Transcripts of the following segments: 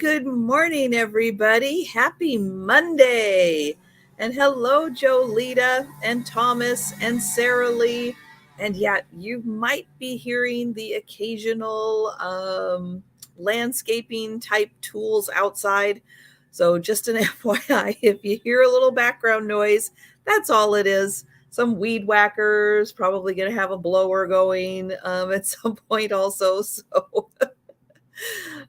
good morning, everybody. Happy Monday. And hello, Jolita and Thomas and Sarah Lee. And yeah, you might be hearing the occasional landscaping type tools outside. So just an FYI, if you hear a little background noise, that's all it is. Some weed whackers, probably going to have a blower going at some point also. So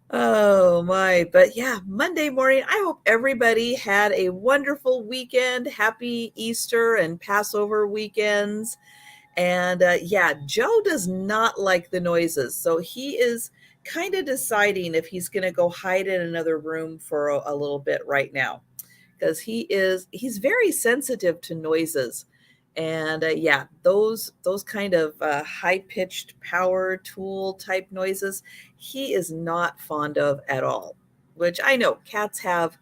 oh my, but yeah, Monday morning. I hope everybody had a wonderful weekend. Happy Easter and Passover weekends. And yeah, Joe does not like the noises. So he is kind of deciding if he's going to go hide in another room for a little bit right now because he's very sensitive to noises. And yeah, those kind of high-pitched power tool type noises, he is not fond of at all, which I know cats have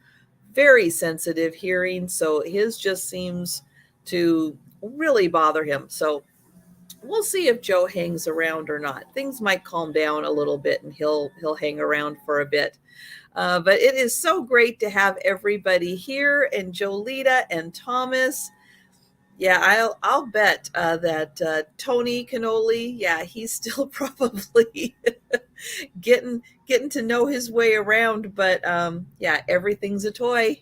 very sensitive hearing, so his just seems to really bother him. So we'll see if Joe hangs around or not. Things might calm down a little bit and he'll hang around for a bit. But it is so great to have everybody here, and Jolita and Thomas. Yeah, I'll bet that Tony Canoli, yeah, he's still probably getting to know his way around. But yeah, everything's a toy.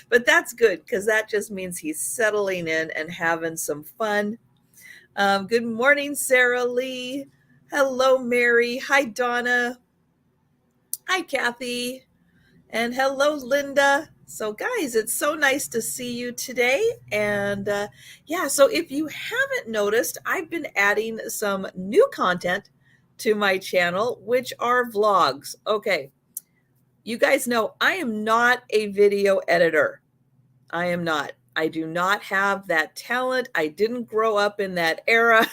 But that's good because that just means he's settling in and having some fun. Good morning, Sarah Lee. Hello, Mary. Hi, Donna. Hi, Kathy. And hello, Linda. So, guys, it's so nice to see you today. And yeah, so if you haven't noticed, I've been adding some new content to my channel, which are vlogs. Okay, you guys know I am not a video editor. I am not. I do not have that talent. I didn't grow up in that era.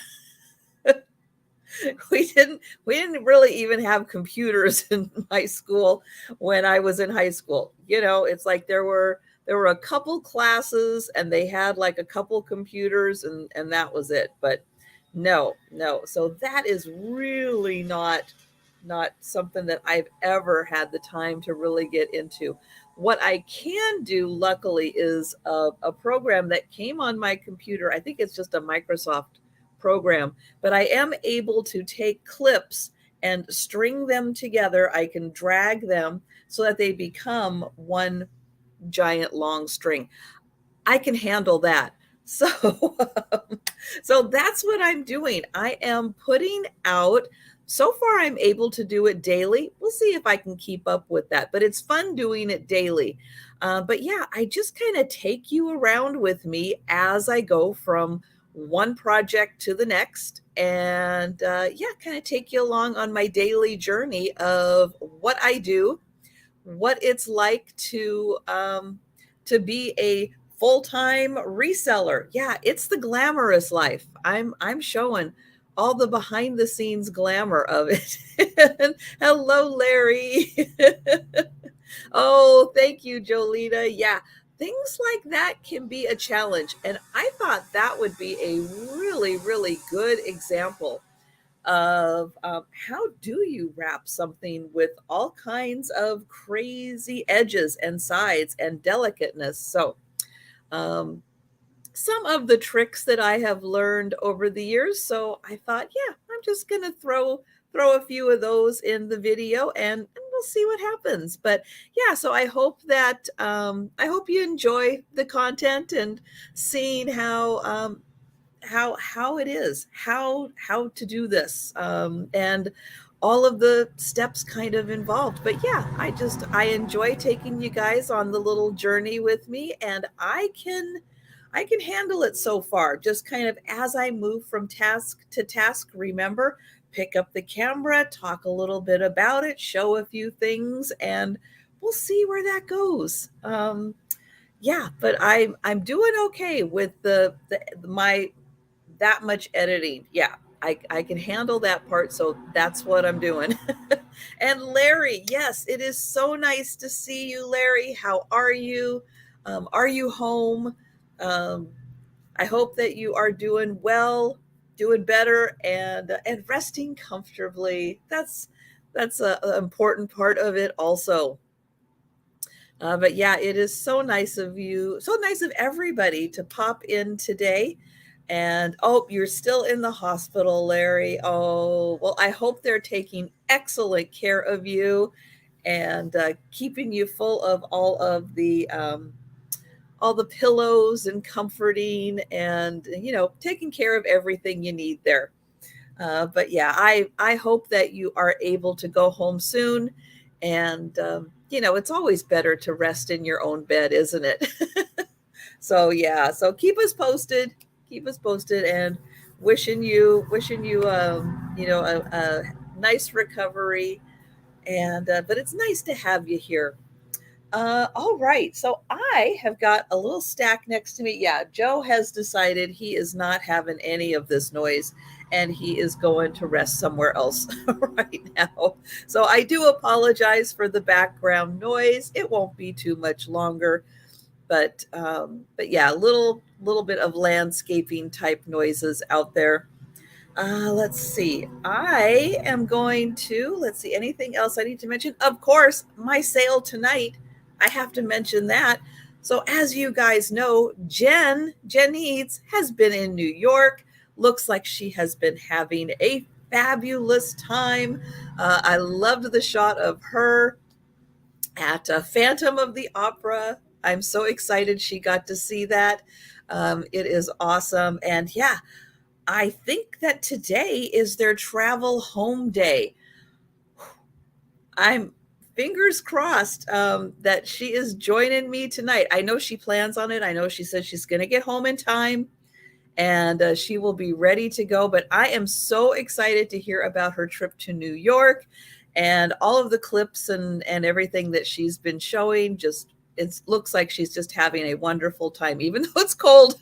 we didn't really even have computers in my school when I was in high school. You know, it's like there were a couple classes and they had like a couple computers and that was it. But no. So that is really not something that I've ever had the time to really get into. What I can do, luckily, is a program that came on my computer. I think it's just a Microsoft program, but I am able to take clips and string them together. I can drag them so that they become one giant long string. I can handle that. So, so that's what I'm doing. I am putting out, so far I'm able to do it daily. We'll see if I can keep up with that, but it's fun doing it daily. But yeah, I just kind of take you around with me as I go from one project to the next, and yeah, kind of take you along on my daily journey of what I do, what it's like to be a full-time reseller. Yeah, it's the glamorous life. I'm showing all the behind the scenes glamour of it. Hello, Larry. Oh, thank you, Jolita. Yeah, things like that can be a challenge. And I thought that would be a really, really good example of how do you wrap something with all kinds of crazy edges and sides and delicateness. So um, some of the tricks that I have learned over the years. So I thought, yeah, I'm just going to throw a few of those in the video and we'll see what happens. But yeah, so I hope that I hope you enjoy the content and seeing how it is, how to do this, and all of the steps kind of involved. But yeah, I enjoy taking you guys on the little journey with me, and I can handle it so far, just kind of as I move from task to task. Remember, pick up the camera, talk a little bit about it, show a few things, and we'll see where that goes. Yeah, but I'm doing okay with my that much editing. Yeah, I can handle that part. So that's what I'm doing. And Larry, yes, it is so nice to see you, Larry. How are you? Are you home? Um, I hope that you are doing well, doing better, and resting comfortably. That's an important part of it also. But yeah, it is so nice of you, so nice of everybody to pop in today. And oh, you're still in the hospital, Larry. Oh, well, I hope they're taking excellent care of you and keeping you full of all the pillows and comforting and taking care of everything you need there. But yeah, I hope that you are able to go home soon. And it's always better to rest in your own bed, isn't it? So yeah, so keep us posted, and wishing you a nice recovery. And but it's nice to have you here. All right. So I have got a little stack next to me. Yeah, Joe has decided he is not having any of this noise and he is going to rest somewhere else right now. So I do apologize for the background noise. It won't be too much longer, but yeah, little bit of landscaping type noises out there. Let's see. Let's see, anything else I need to mention? Of course, my sale tonight. I have to mention that. So, as you guys know, Jen Eats, has been in New York. Looks like she has been having a fabulous time. I loved the shot of her at Phantom of the Opera. I'm so excited she got to see that. It is awesome. And yeah, I think that today is their travel home day. I'm fingers crossed that she is joining me tonight. I know she plans on it. I know she said she's going to get home in time and she will be ready to go. But I am so excited to hear about her trip to New York and all of the clips and everything that she's been showing. Just it looks like she's just having a wonderful time, even though it's cold.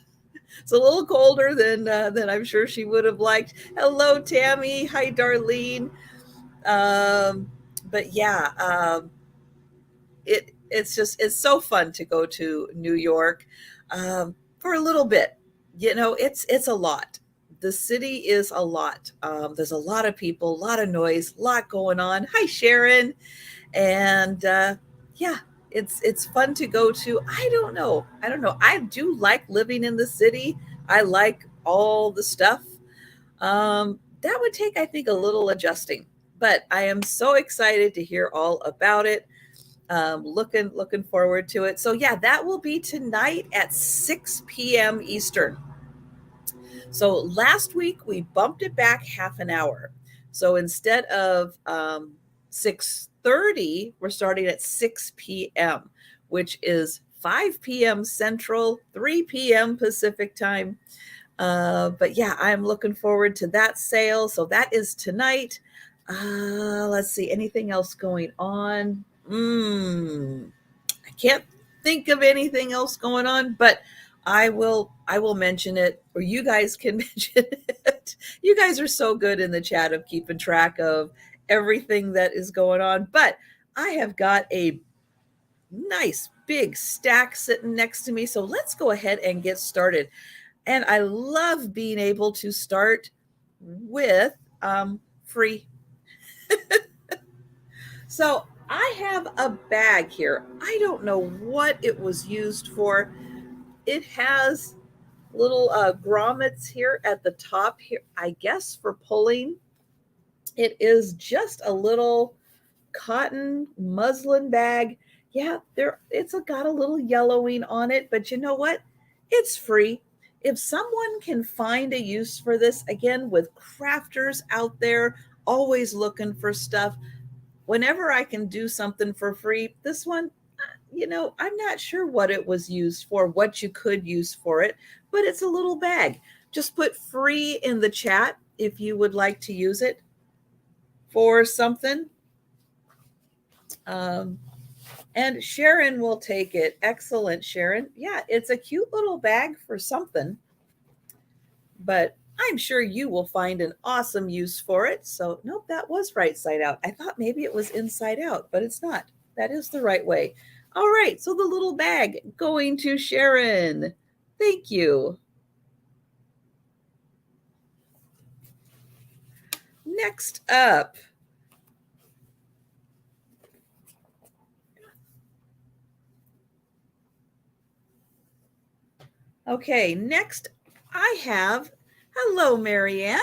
It's a little colder than I'm sure she would have liked. Hello, Tammy. Hi, Darlene. Um, but yeah, it's so fun to go to New York for a little bit. It's a lot. The city is a lot. There's a lot of people, a lot of noise, a lot going on. Hi, Sharon. And yeah, it's fun to go to. I don't know. I do like living in the city. I like all the stuff. That would take, I think, a little adjusting, but I am so excited to hear all about it. Looking forward to it. So yeah, that will be tonight at 6 p.m. Eastern. So last week we bumped it back half an hour. So instead of 6:30, we're starting at 6 p.m., which is 5 p.m. Central, 3 p.m. Pacific time. But yeah, I'm looking forward to that sale. So that is tonight. Let's see, anything else going on? I can't think of anything else going on, but I will mention it, or you guys can mention it. You guys are so good in the chat of keeping track of everything that is going on. But I have got a nice big stack sitting next to me. So let's go ahead and get started. And I love being able to start with free. So I have a bag here. I don't know what it was used for. It has little grommets here at the top here, I guess for pulling. It is just a little cotton muslin bag. Yeah, got a little yellowing on it, but you know what? It's free. If someone can find a use for this, again, with crafters out there always looking for stuff, whenever I can do something for free, this one, I'm not sure what it was used for, what you could use for it, but it's a little bag. Just put free in the chat if you would like to use it for something. Um, and Sharon will take it. Excellent, Sharon. Yeah, it's a cute little bag for something, but I'm sure you will find an awesome use for it. So, nope, that was right side out. I thought maybe it was inside out, but it's not. That is the right way. All right, so the little bag going to Sharon. Thank you. Next up, Okay, next I have, hello, Marianne.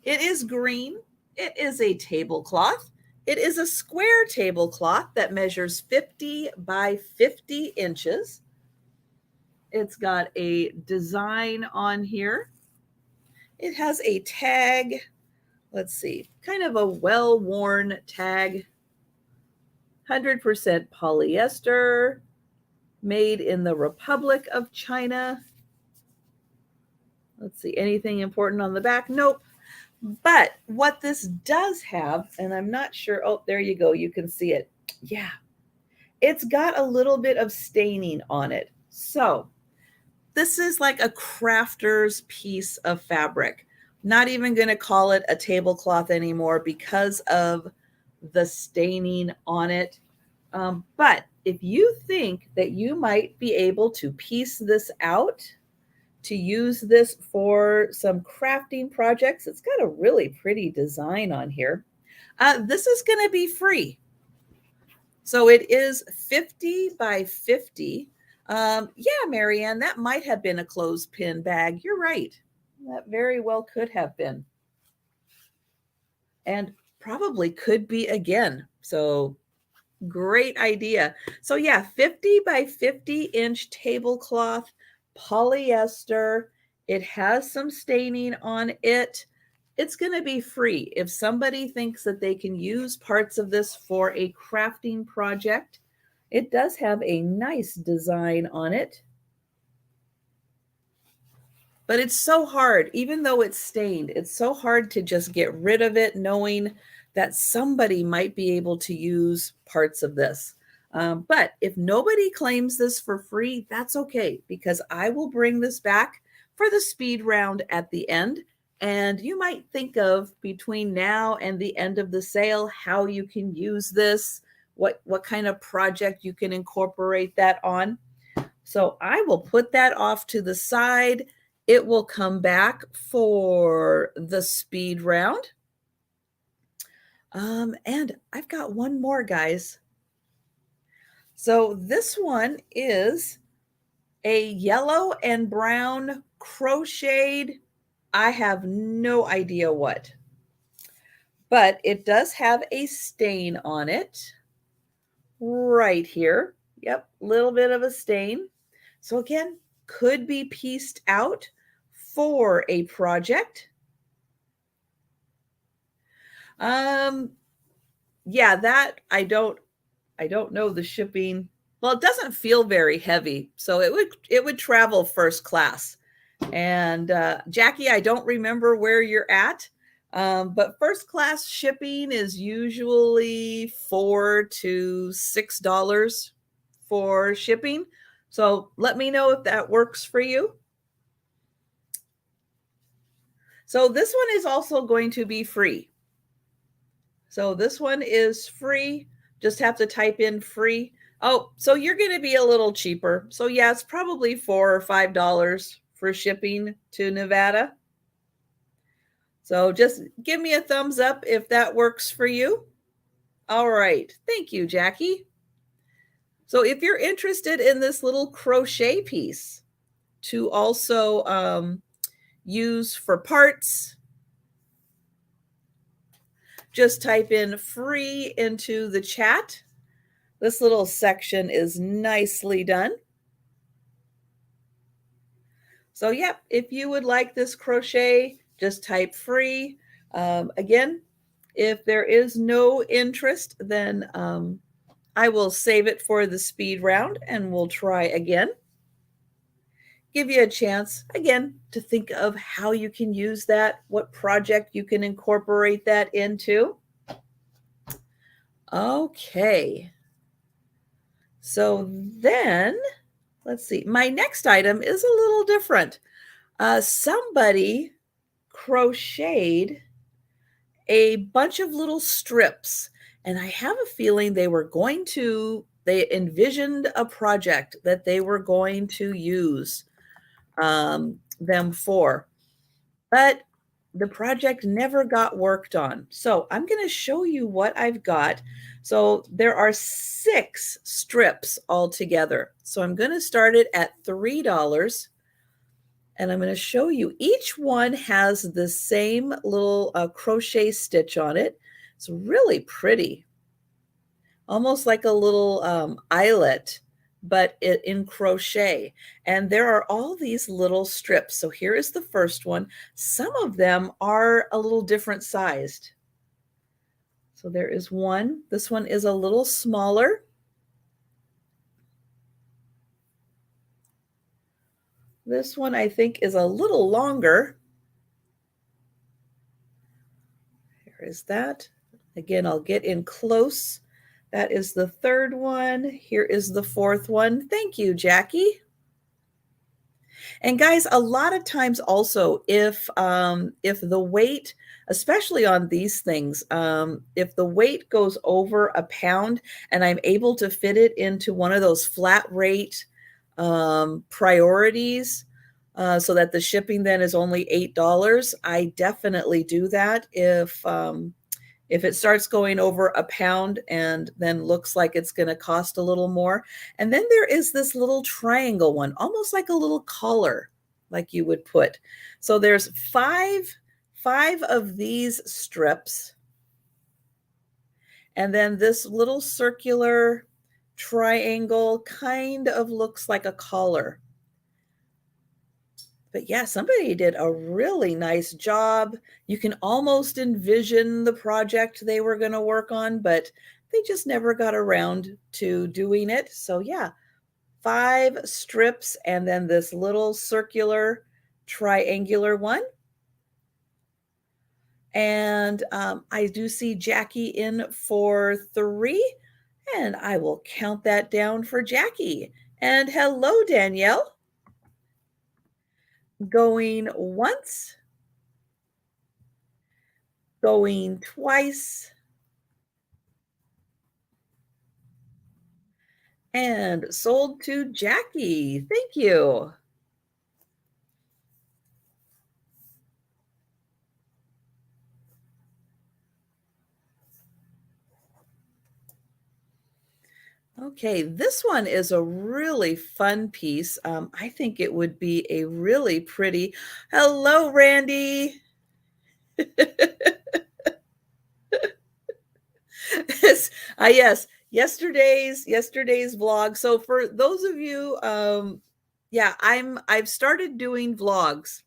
It is green. It is a tablecloth. It is a square tablecloth that measures 50 by 50 inches. It's got a design on here. It has a tag. Let's see, kind of a well-worn tag. 100% polyester, made in the Republic of China. Let's see, anything important on the back? Nope. But what this does have, and I'm not sure, oh, there you go, you can see it. Yeah, it's got a little bit of staining on it. So this is like a crafter's piece of fabric. Not even going to call it a tablecloth anymore because of the staining on it. But if you think that you might be able to piece this out, to use this for some crafting projects, it's got a really pretty design on here. This is going to be free. So it is 50 by 50. Yeah, Marianne, that might have been a clothespin bag. You're right. That very well could have been. And probably could be again. So great idea. So yeah, 50 by 50 inch tablecloth, polyester. It has some staining on it. It's going to be free. If somebody thinks that they can use parts of this for a crafting project, it does have a nice design on it. But it's so hard, even though it's stained, it's so hard to just get rid of it knowing that somebody might be able to use parts of this. But if nobody claims this for free, that's okay, because I will bring this back for the speed round at the end. And you might think of, between now and the end of the sale, how you can use this, what kind of project you can incorporate that on. So I will put that off to the side. It will come back for the speed round. And I've got one more, guys. So this one is a yellow and brown crocheted, I have no idea what, but it does have a stain on it right here. Yep, little bit of a stain. So again, could be pieced out for a project. Yeah, that I don't know the shipping. Well, it doesn't feel very heavy, so it would travel first class. And Jackie, I don't remember where you're at, but first class shipping is usually $4 to $6 for shipping. So let me know if that works for you. So this one is also going to be free. So this one is free. Just have to type in free. Oh, so you're going to be a little cheaper. So yeah, it's probably $4 or $5 for shipping to Nevada. So just give me a thumbs up if that works for you. All right. Thank you, Jackie. So if you're interested in this little crochet piece to also use for parts, just type in free into the chat. This little section is nicely done. So yep, if you would like this crochet, just type free. Again, if there is no interest, then I will save it for the speed round and we'll try again. Give you a chance, again, to think of how you can use that, what project you can incorporate that into. Okay. So then, let's see. My next item is a little different. Somebody crocheted a bunch of little strips, and I have a feeling they envisioned a project that they were going to use them for, but the project never got worked on. So I'm going to show you what I've got. So there are 6 strips altogether. So I'm going to start it at $3. And I'm going to show you, each one has the same little crochet stitch on it. It's really pretty, almost like a little eyelet, but in crochet. And there are all these little strips. So here is the first one. Some of them are a little different sized. So there is one. This one is a little smaller. This one I think is a little longer. Here is that. Again, I'll get in close. That is the third one. Here is the fourth one. Thank you, Jackie. And guys, a lot of times also, if the weight, especially on these things, if the weight goes over a pound and I'm able to fit it into one of those flat rate priorities, so that the shipping then is only $8, I definitely do that. If it starts going over a pound and then looks like it's going to cost a little more. And then there is this little triangle one, almost like a little collar, like you would put. So there's five of these strips. And then this little circular triangle kind of looks like a collar. But yeah, somebody did a really nice job. You can almost envision the project they were going to work on, but they just never got around to doing it. So yeah, 5 strips and then this little circular triangular one. And I do see Jackie in for 3, and I will count that down for Jackie. And hello, Danielle. Going once, going twice, and sold to Jackie. Thank you. Okay, this one is a really fun piece. I think it would be a really pretty. Hello, Randy. Yes, yesterday's vlog. So for those of you, yeah, I've started doing vlogs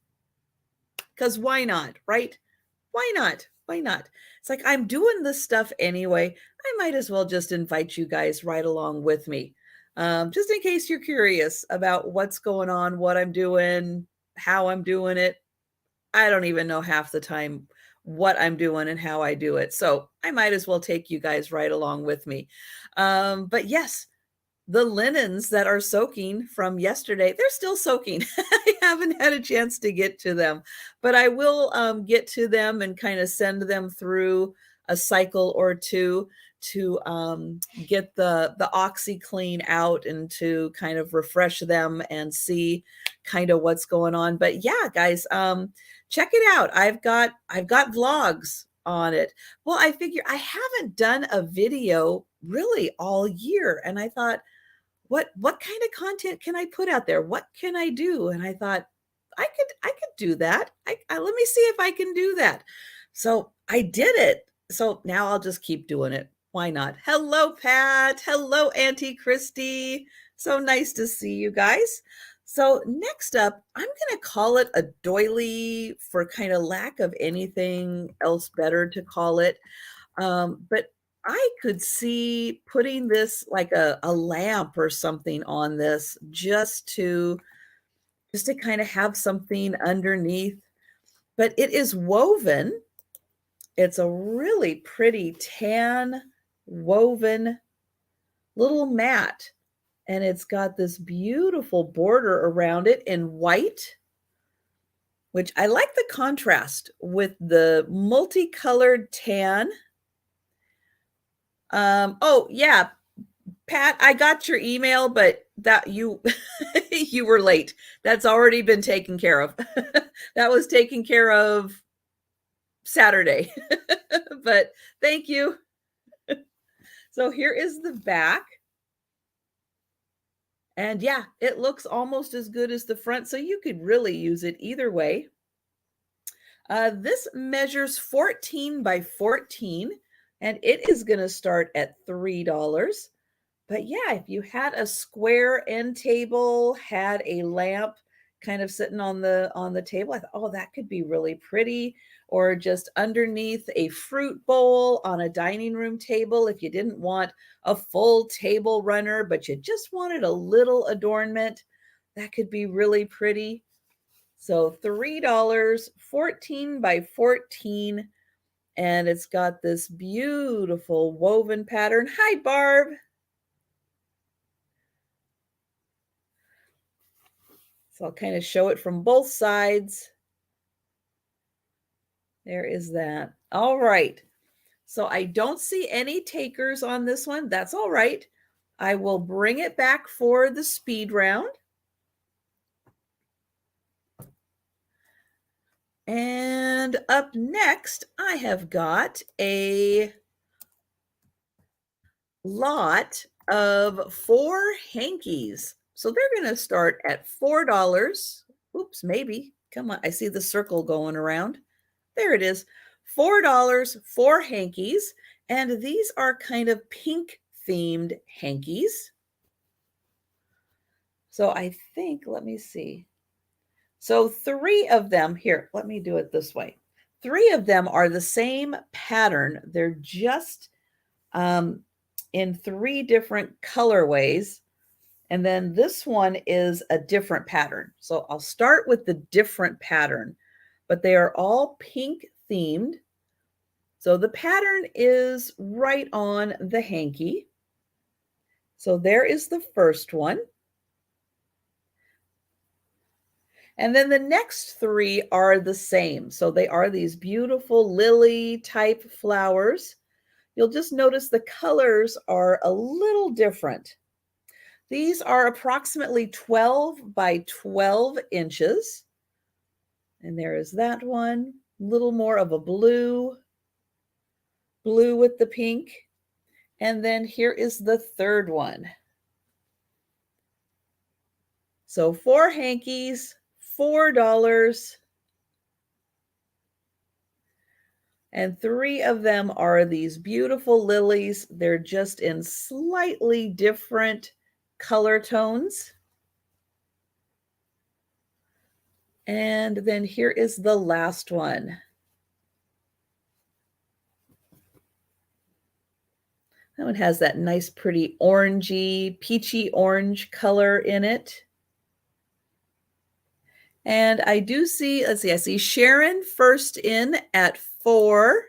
because why not, right? Why not? Why not? It's like I'm doing this stuff anyway. I might as well just invite you guys right along with me. Just in case you're curious about what's going on, what I'm doing, how I'm doing it. I don't even know half the time what I'm doing and how I do it. So I might as well take you guys right along with me. But yes, the linens that are soaking from yesterday, they're still soaking. I haven't had a chance to get to them, but I will get to them and kind of send them through a cycle or two to get the OxyClean out and to kind of refresh them and see kind of what's going on. But yeah, guys, check it out. I've got vlogs on it. Well, I figure I haven't done a video really all year, and I thought, what kind of content can I put out there? What can I do? And I thought I could do that. Let me see if I can do that. So I did it. So now I'll just keep doing it. Why not? Hello, Pat. Hello, Auntie Christy. So nice to see you guys. So next up, I'm going to call it a doily for kind of lack of anything else better to call it. But I could see putting this like a lamp or something on this just to kind of have something underneath. But it is woven. It's a really pretty tan woven little mat. And it's got this beautiful border around it in white, which I like the contrast with the multicolored tan. Oh yeah, Pat, I got your email, but that you you were late. That's already been taken care of. That was taken care of Saturday. But thank you. So here is the back. And yeah, it looks almost as good as the front, so you could really use it either way. This measures 14 by 14, and it is going to start at $3. But yeah, if you had a square end table, had a lamp kind of sitting on the table, I thought, oh, that could be really pretty. Or just underneath a fruit bowl on a dining room table, if you didn't want a full table runner, but you just wanted a little adornment, that could be really pretty. So $3, 14 by 14, and it's got this beautiful woven pattern. Hi, Barb. So I'll kind of show it from both sides. There is that. All right. So I don't see any takers on this one. That's all right. I will bring it back for the speed round. And up next, I have got a lot of 4 hankies. So they're going to start at $4. Oops, maybe. Come on. I see the circle going around. There it is. $4 for hankies. And these are kind of pink themed hankies. So I think, let me see. So 3 of them, here, let me do it this way. 3 of them are the same pattern. They're just in 3 different colorways. And then this one is a different pattern. So I'll start with the different pattern, but they are all pink themed. So the pattern is right on the hanky. So there is the first one. And then the next 3 are the same. So they are these beautiful lily type flowers. You'll just notice the colors are a little different. These are approximately 12 by 12 inches. And there is that one, a little more of a blue with the pink. And then here is the third one. So 4 hankies, $4. And 3 of them are these beautiful lilies. They're just in slightly different color tones. And then here is the last one. That one has that nice, pretty orangey, peachy orange color in it. And I do see, let's see, I see Sharon first in at 4.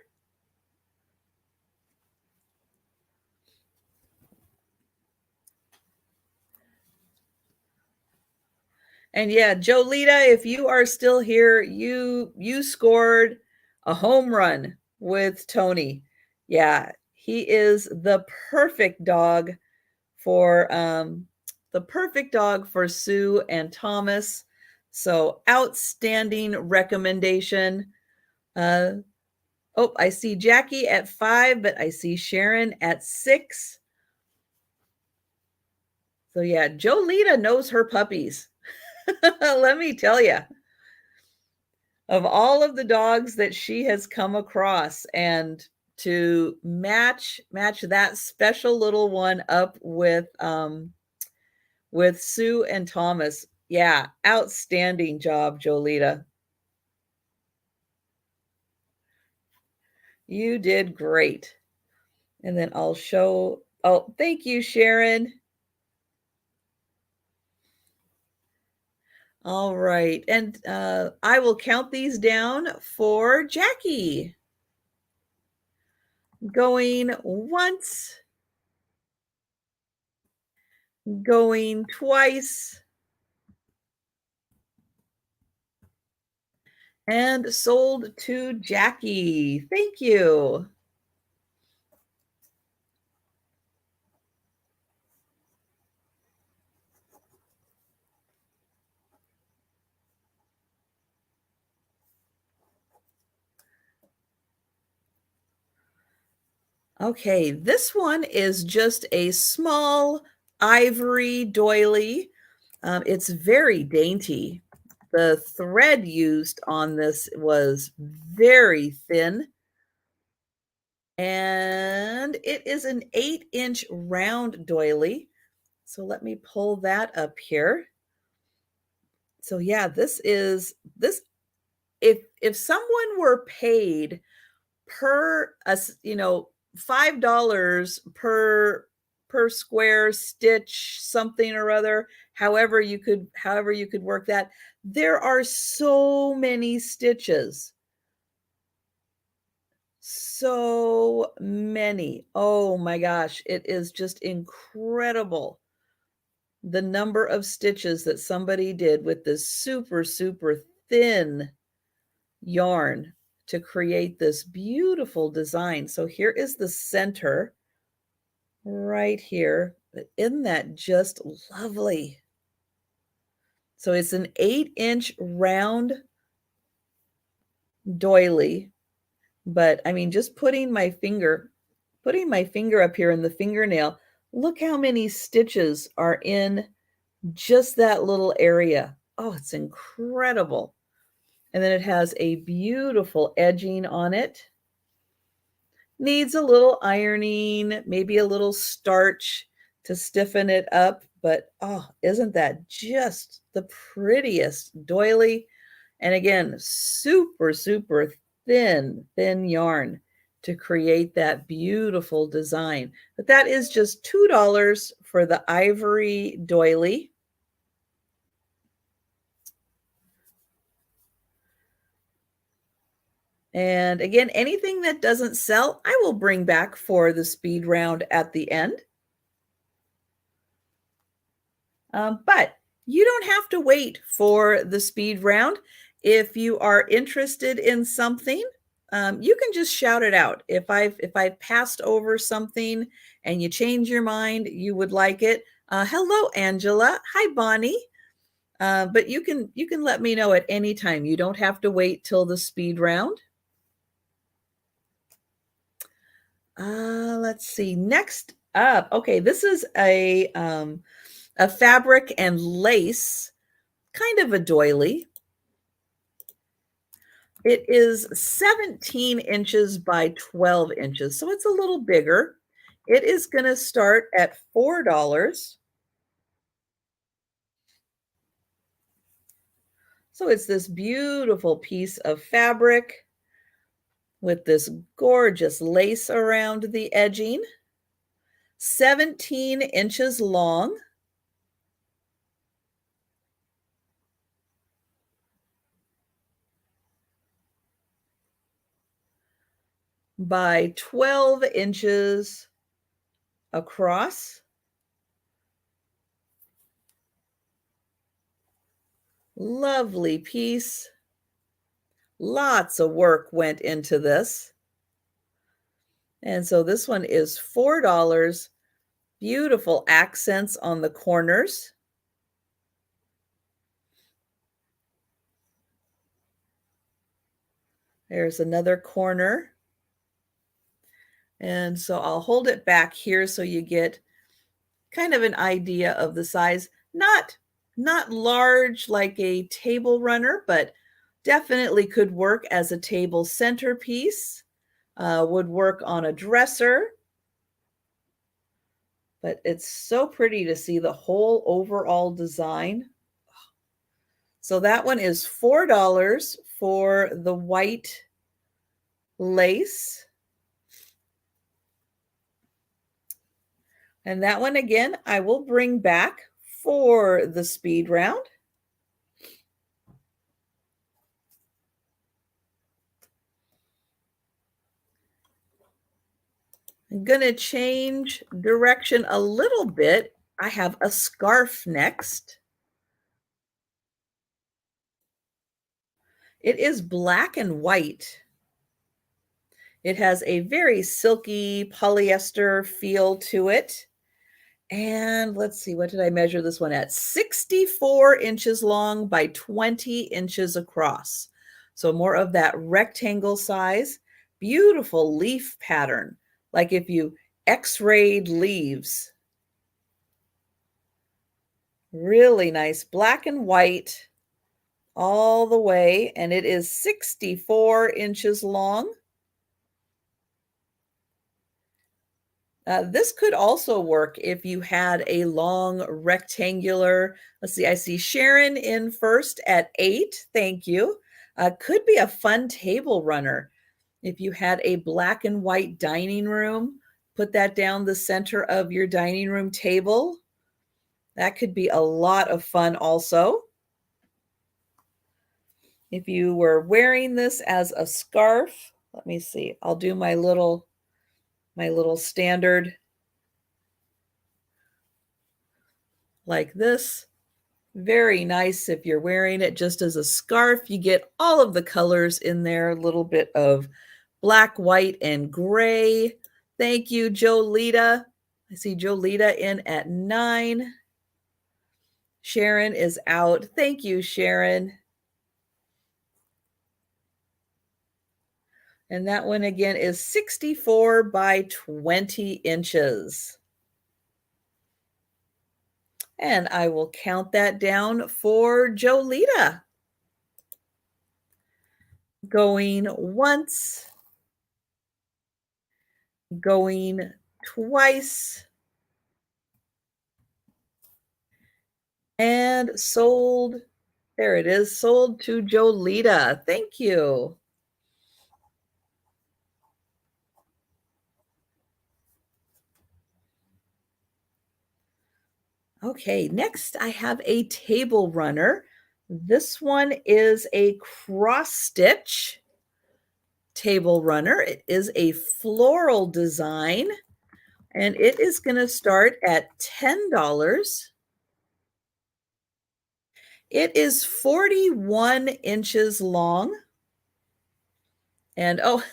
And yeah, Jolita, if you are still here, you scored a home run with Tony. Yeah, he is the perfect dog for Sue and Thomas. So outstanding recommendation. Oh, I see Jackie at 5, but I see Sharon at 6. So yeah, Jolita knows her puppies. Let me tell you, of all of the dogs that she has come across, and to match that special little one up with Sue and Thomas. Yeah, outstanding job, Jolita. You did great. And then I'll show, oh, thank you, Sharon. All right. And I will count these down for Jackie. Going once, going twice, and sold to Jackie. Thank you. Okay, this one is just a small ivory doily. It's very dainty. The thread used on this was very thin. And it is an 8-inch round doily. So let me pull that up here. So yeah, this if someone were paid per $5 per square stitch something or other, however you could work that, there are so many stitches. So many. Oh my gosh, it is just incredible the number of stitches that somebody did with this super, super thin yarn to create this beautiful design. So here is the center right here. Isn't that just lovely? So it's an 8-inch round doily, but I mean, just putting my finger up here in the fingernail, look how many stitches are in just that little area. Oh, it's incredible. And then it has a beautiful edging on it. Needs a little ironing, maybe a little starch to stiffen it up, but oh, isn't that just the prettiest doily? And again, super, super thin yarn to create that beautiful design. But that is just $2 for the ivory doily. And again, anything that doesn't sell, I will bring back for the speed round at the end. But you don't have to wait for the speed round. If you are interested in something, you can just shout it out. If I've passed over something and you change your mind, you would like it. Hello, Angela. Hi, Bonnie. But you can let me know at any time. You don't have to wait till the speed round. Let's see. Next up, okay, this is a fabric and lace, kind of a doily. It is 17 inches by 12 inches, so it's a little bigger. It is going to start at $4. So it's this beautiful piece of fabric with this gorgeous lace around the edging, 17 inches long. By 12 inches across. Lovely piece. Lots of work went into this. And so this one is $4. Beautiful accents on the corners. There's another corner. And so I'll hold it back here so you get kind of an idea of the size. Not large like a table runner, but definitely could work as a table centerpiece. Would work on a dresser. But it's so pretty to see the whole overall design. So that one is $4 for the white lace. And that one, again, I will bring back for the speed round. I'm going to change direction a little bit. I have a scarf next. It is black and white. It has a very silky polyester feel to it. And let's see, what did I measure this one at? 64 inches long by 20 inches across. So more of that rectangle size. Beautiful leaf pattern, like if you x-rayed leaves. Really nice black and white all the way, and it is 64 inches long. This could also work if you had a long rectangular. Let's see, I see Sharon in first at 8. Thank you. Could be a fun table runner. If you had a black and white dining room, put that down the center of your dining room table. That could be a lot of fun also. If you were wearing this as a scarf, let me see. I'll do my little standard like this. Very nice if you're wearing it just as a scarf. You get all of the colors in there, a little bit of black, white, and gray. Thank you, Jolita. I see Jolita in at 9. Sharon is out. Thank you, Sharon. And that one again is 64 by 20 inches. And I will count that down for Jolita. Going once, going twice, and sold. There it is, sold to Jolita. Thank you. Okay, next I have a table runner. This one is a cross stitch table runner. It is a floral design, and it is going to start at $10. It is 41 inches long. And oh,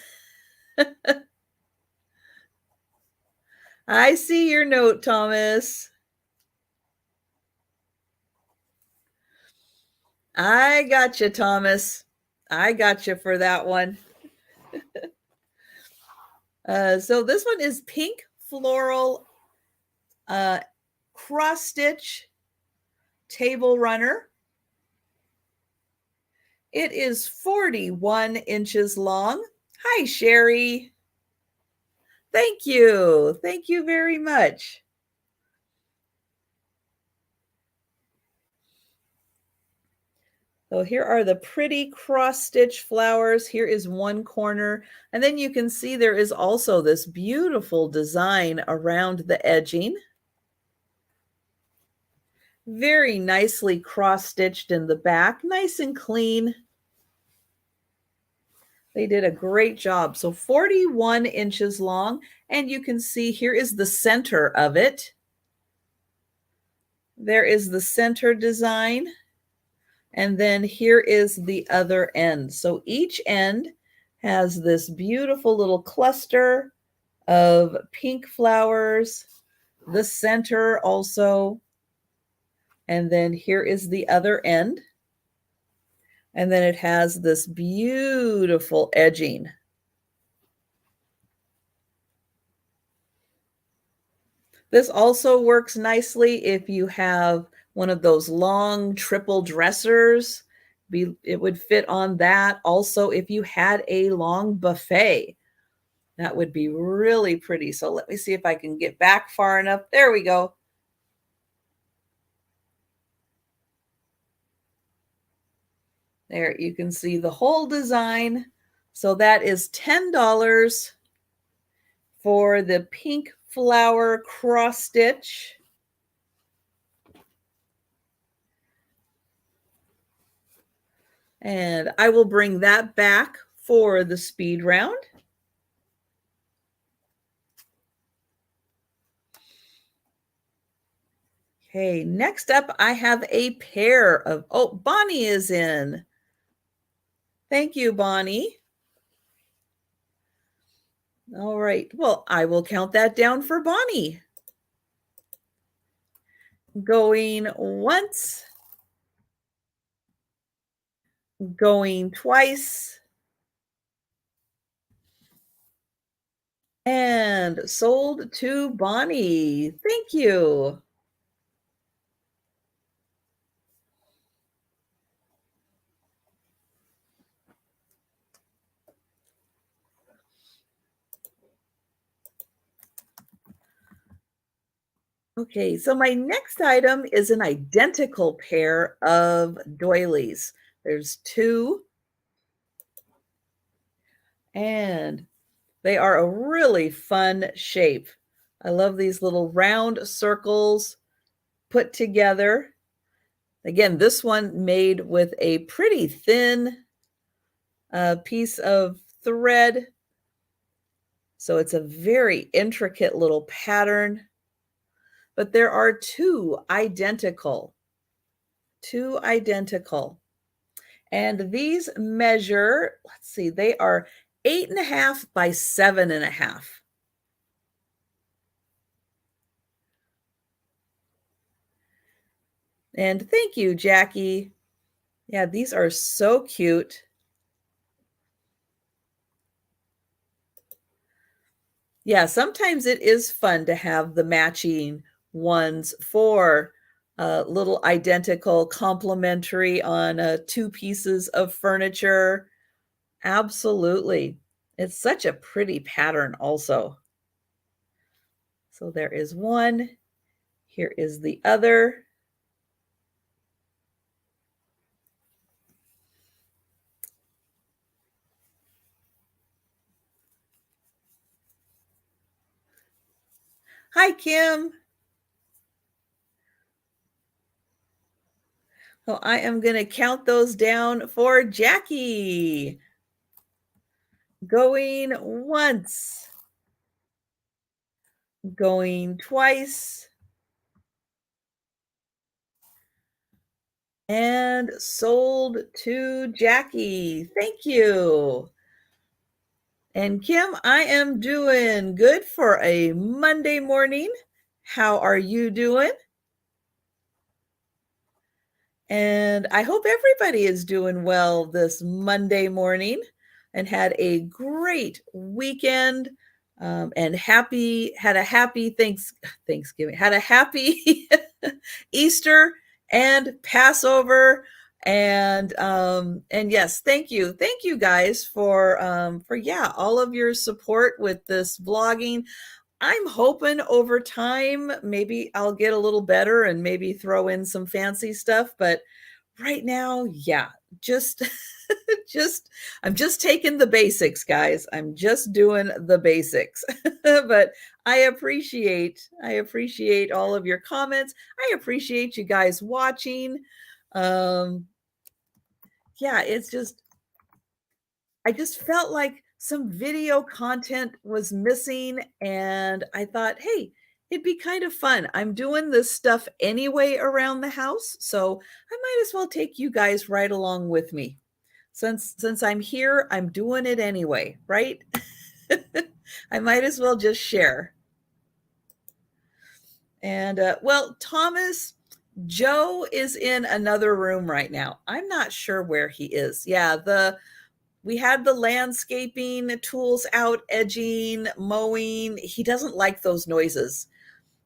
I see your note, Thomas. I got you, Thomas. I got you for that one. So this one is pink floral cross stitch table runner. It is 41 inches long. Hi, Sherry. Thank you. Thank you very much. So here are the pretty cross-stitch flowers. Here is one corner. And then you can see there is also this beautiful design around the edging. Very nicely cross-stitched in the back. Nice and clean. They did a great job. So 41 inches long. And you can see here is the center of it. There is the center design. And then here is the other end. So each end has this beautiful little cluster of pink flowers, the center also, and then here is the other end. And then it has this beautiful edging. This also works nicely if you have one of those long triple dressers. It would fit on that. Also, if you had a long buffet, that would be really pretty. So let me see if I can get back far enough. There we go. There, you can see the whole design. So that is $10 for the pink flower cross stitch. And I will bring that back for the speed round. Okay, next up, I have a pair of, oh, Bonnie is in. Thank you, Bonnie. All right, well, I will count that down for Bonnie. Going once, going twice, and sold to Bonnie. Thank you. Okay, so my next item is an identical pair of doilies. There's two, and they are a really fun shape. I love these little round circles put together. Again, this one made with a pretty thin piece of thread. So it's a very intricate little pattern. But there are two identical. Two identical. And these measure, let's see, they are 8.5 by 7.5. And thank you, Jackie. Yeah, these are so cute. Yeah, sometimes it is fun to have the matching ones for little identical complementary on two pieces of furniture. Absolutely. It's such a pretty pattern also. So there is one. Here is the other. Hi, Kim. So I am going to count those down for Jackie. Going once, going twice, and sold to Jackie. Thank you. And Kim, I am doing good for a Monday morning. How are you doing? And I hope everybody is doing well this Monday morning and had a great weekend, and had a happy Thanksgiving, had a happy Easter and Passover. And yes, thank you guys for yeah, all of your support with this vlogging. I'm hoping over time, maybe I'll get a little better and maybe throw in some fancy stuff. But right now, yeah, just, just, I'm just taking the basics, guys. I'm just doing the basics. But I appreciate all of your comments. I appreciate you guys watching. Um, yeah, I just felt like some video content was missing, and I thought, hey, it'd be kind of fun. I'm doing this stuff anyway around the house, so I might as well take you guys right along with me. Since I'm here, I'm doing it anyway, right? I might as well just share. And well, Thomas, Joe is in another room right now. I'm not sure where he is. Yeah, we had the landscaping tools out, edging, mowing. He doesn't like those noises.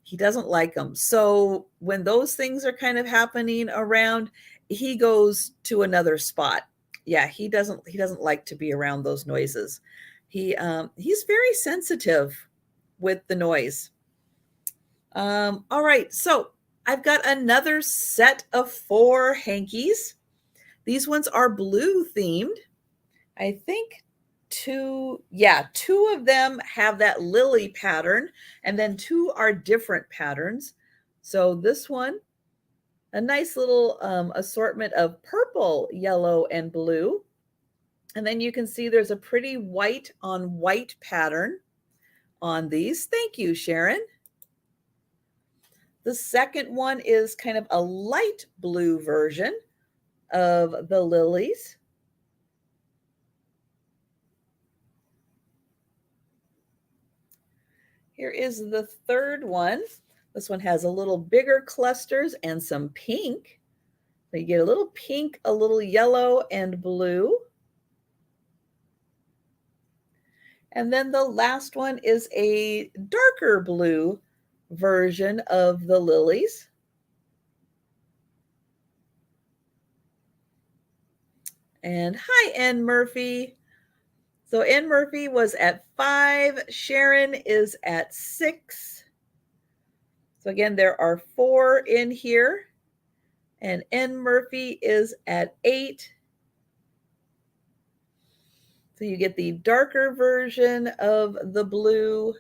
He doesn't like them. So when those things are kind of happening around, he goes to another spot. Yeah, he doesn't like to be around those noises. He's very sensitive with the noise. All right, so I've got another set of 4 hankies. These ones are blue themed. I think two of them have that lily pattern, and then 2 are different patterns. So this one, a nice little assortment of purple, yellow, and blue. And then you can see there's a pretty white on white pattern on these. Thank you, Sharon. The second one is kind of a light blue version of the lilies. Here is the third one. This one has a little bigger clusters and some pink. So you get a little pink, a little yellow, and blue. And then the last one is a darker blue version of the lilies. And hi, Ann Murphy. So Ann Murphy was at 5. Sharon is at 6. So again, there are 4 in here, and N. Murphy is at 8. So you get the darker version of the blue.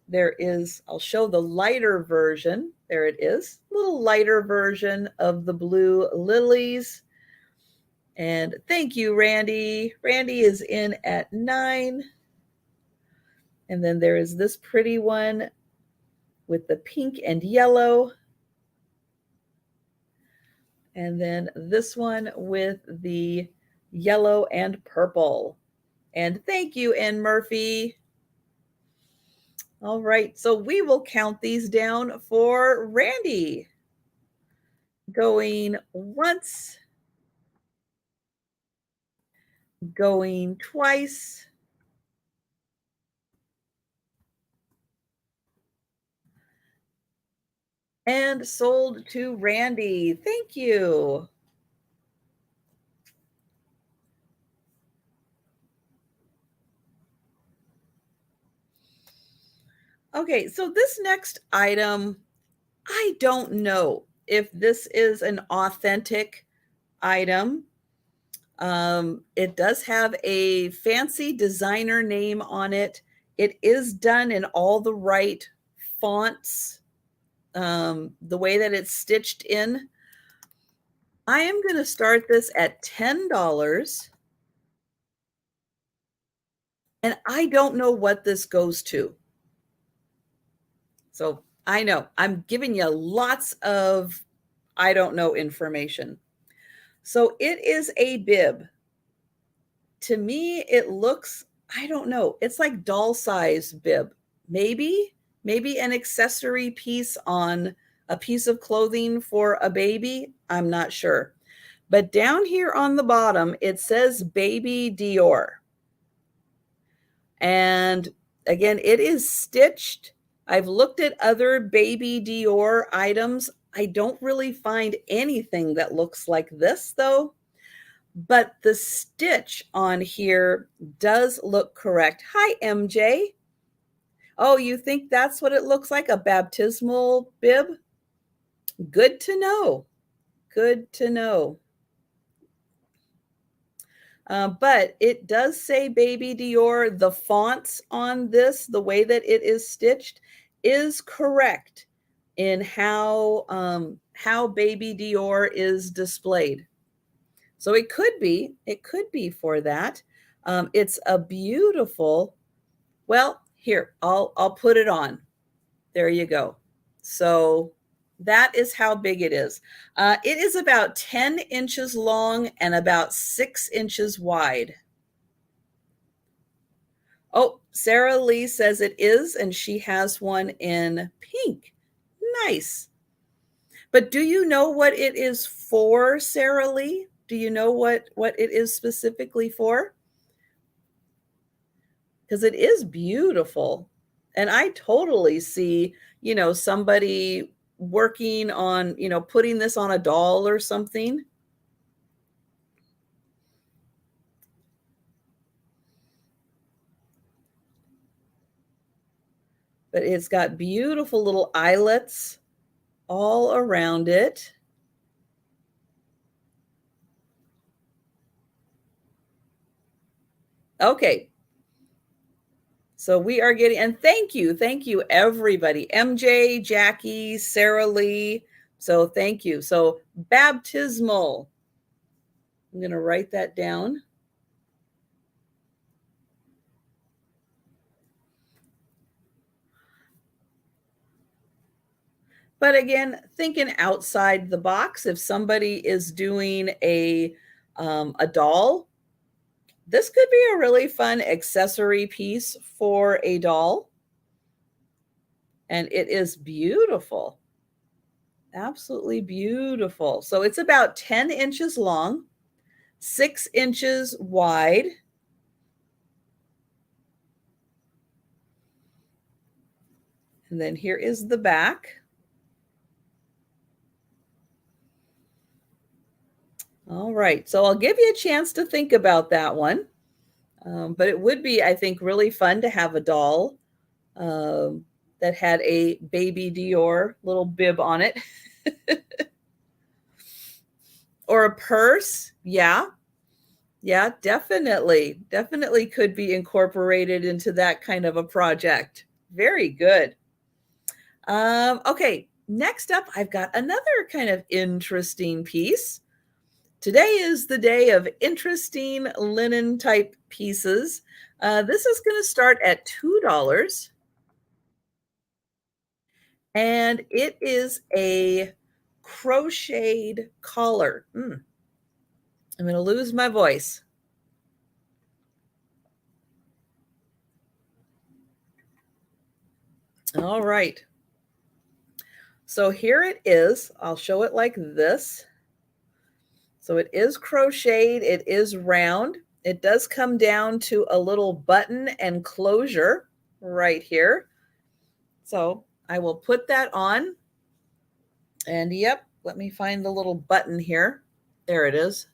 There is, I'll show the lighter version. There it is, little lighter version of the blue lilies. And thank you, Randy. Randy is in at 9. And then there is this pretty one with the pink and yellow. And then this one with the yellow and purple. And thank you, Ann Murphy. All right, so we will count these down for Randy. Going once, going twice, and sold to Randy. Thank you. Okay, so this next item, I don't know if this is an authentic item. It does have a fancy designer name on it. It is done in all the right fonts, the way that it's stitched in. I am going to start this at $10. And I don't know what this goes to. So I know I'm giving you lots of I don't know information. So it is a bib. To me, it looks, I don't know, it's like doll size bib. Maybe an accessory piece on a piece of clothing for a baby. I'm not sure. But down here on the bottom, it says Baby Dior. And again, it is stitched. I've looked at other Baby Dior items. I don't really find anything that looks like this, though. But the stitch on here does look correct. Hi, MJ. Oh, you think that's what it looks like, a baptismal bib? Good to know. Good to know. But it does say Baby Dior. The fonts on this, the way that it is stitched, is correct in how Baby Dior is displayed. So it could be for that. It's a beautiful, well, here, I'll put it on. There you go. So that is how big it is. It is about 10 inches long and about 6 inches wide. Oh, Sarah Lee says it is, and she has one in pink. Nice. But do you know what it is for, Sarah Lee? Do you know what it is specifically for? Because it is beautiful. And I totally see, somebody working on, putting this on a doll or something. But it's got beautiful little eyelets all around it. Okay. So we are getting, and thank you everybody, MJ, Jackie, Sarah Lee. So thank you. So baptismal. I'm going to write that down. But again, thinking outside the box, if somebody is doing a doll, this could be a really fun accessory piece for a doll. And it is beautiful. Absolutely beautiful. So it's about 10 inches long, 6 inches wide. And then here is the back. All right, so I'll give you a chance to think about that one. But it would be, I think, really fun to have a doll. that had a baby Dior little bib on it. Or a purse. Yeah. Yeah, definitely. Definitely could be incorporated into that kind of a project. Very good. Okay, next up, I've got another kind of interesting piece. Today is the day of interesting linen type pieces. This is going to start at $2, and it is a crocheted collar. I'm going to lose my voice. All right. So here it is. I'll show it like this. So it is crocheted, it is round. It does come down to a little button and closure right here. So I will put that on. And yep, let me find the little button here. There it is.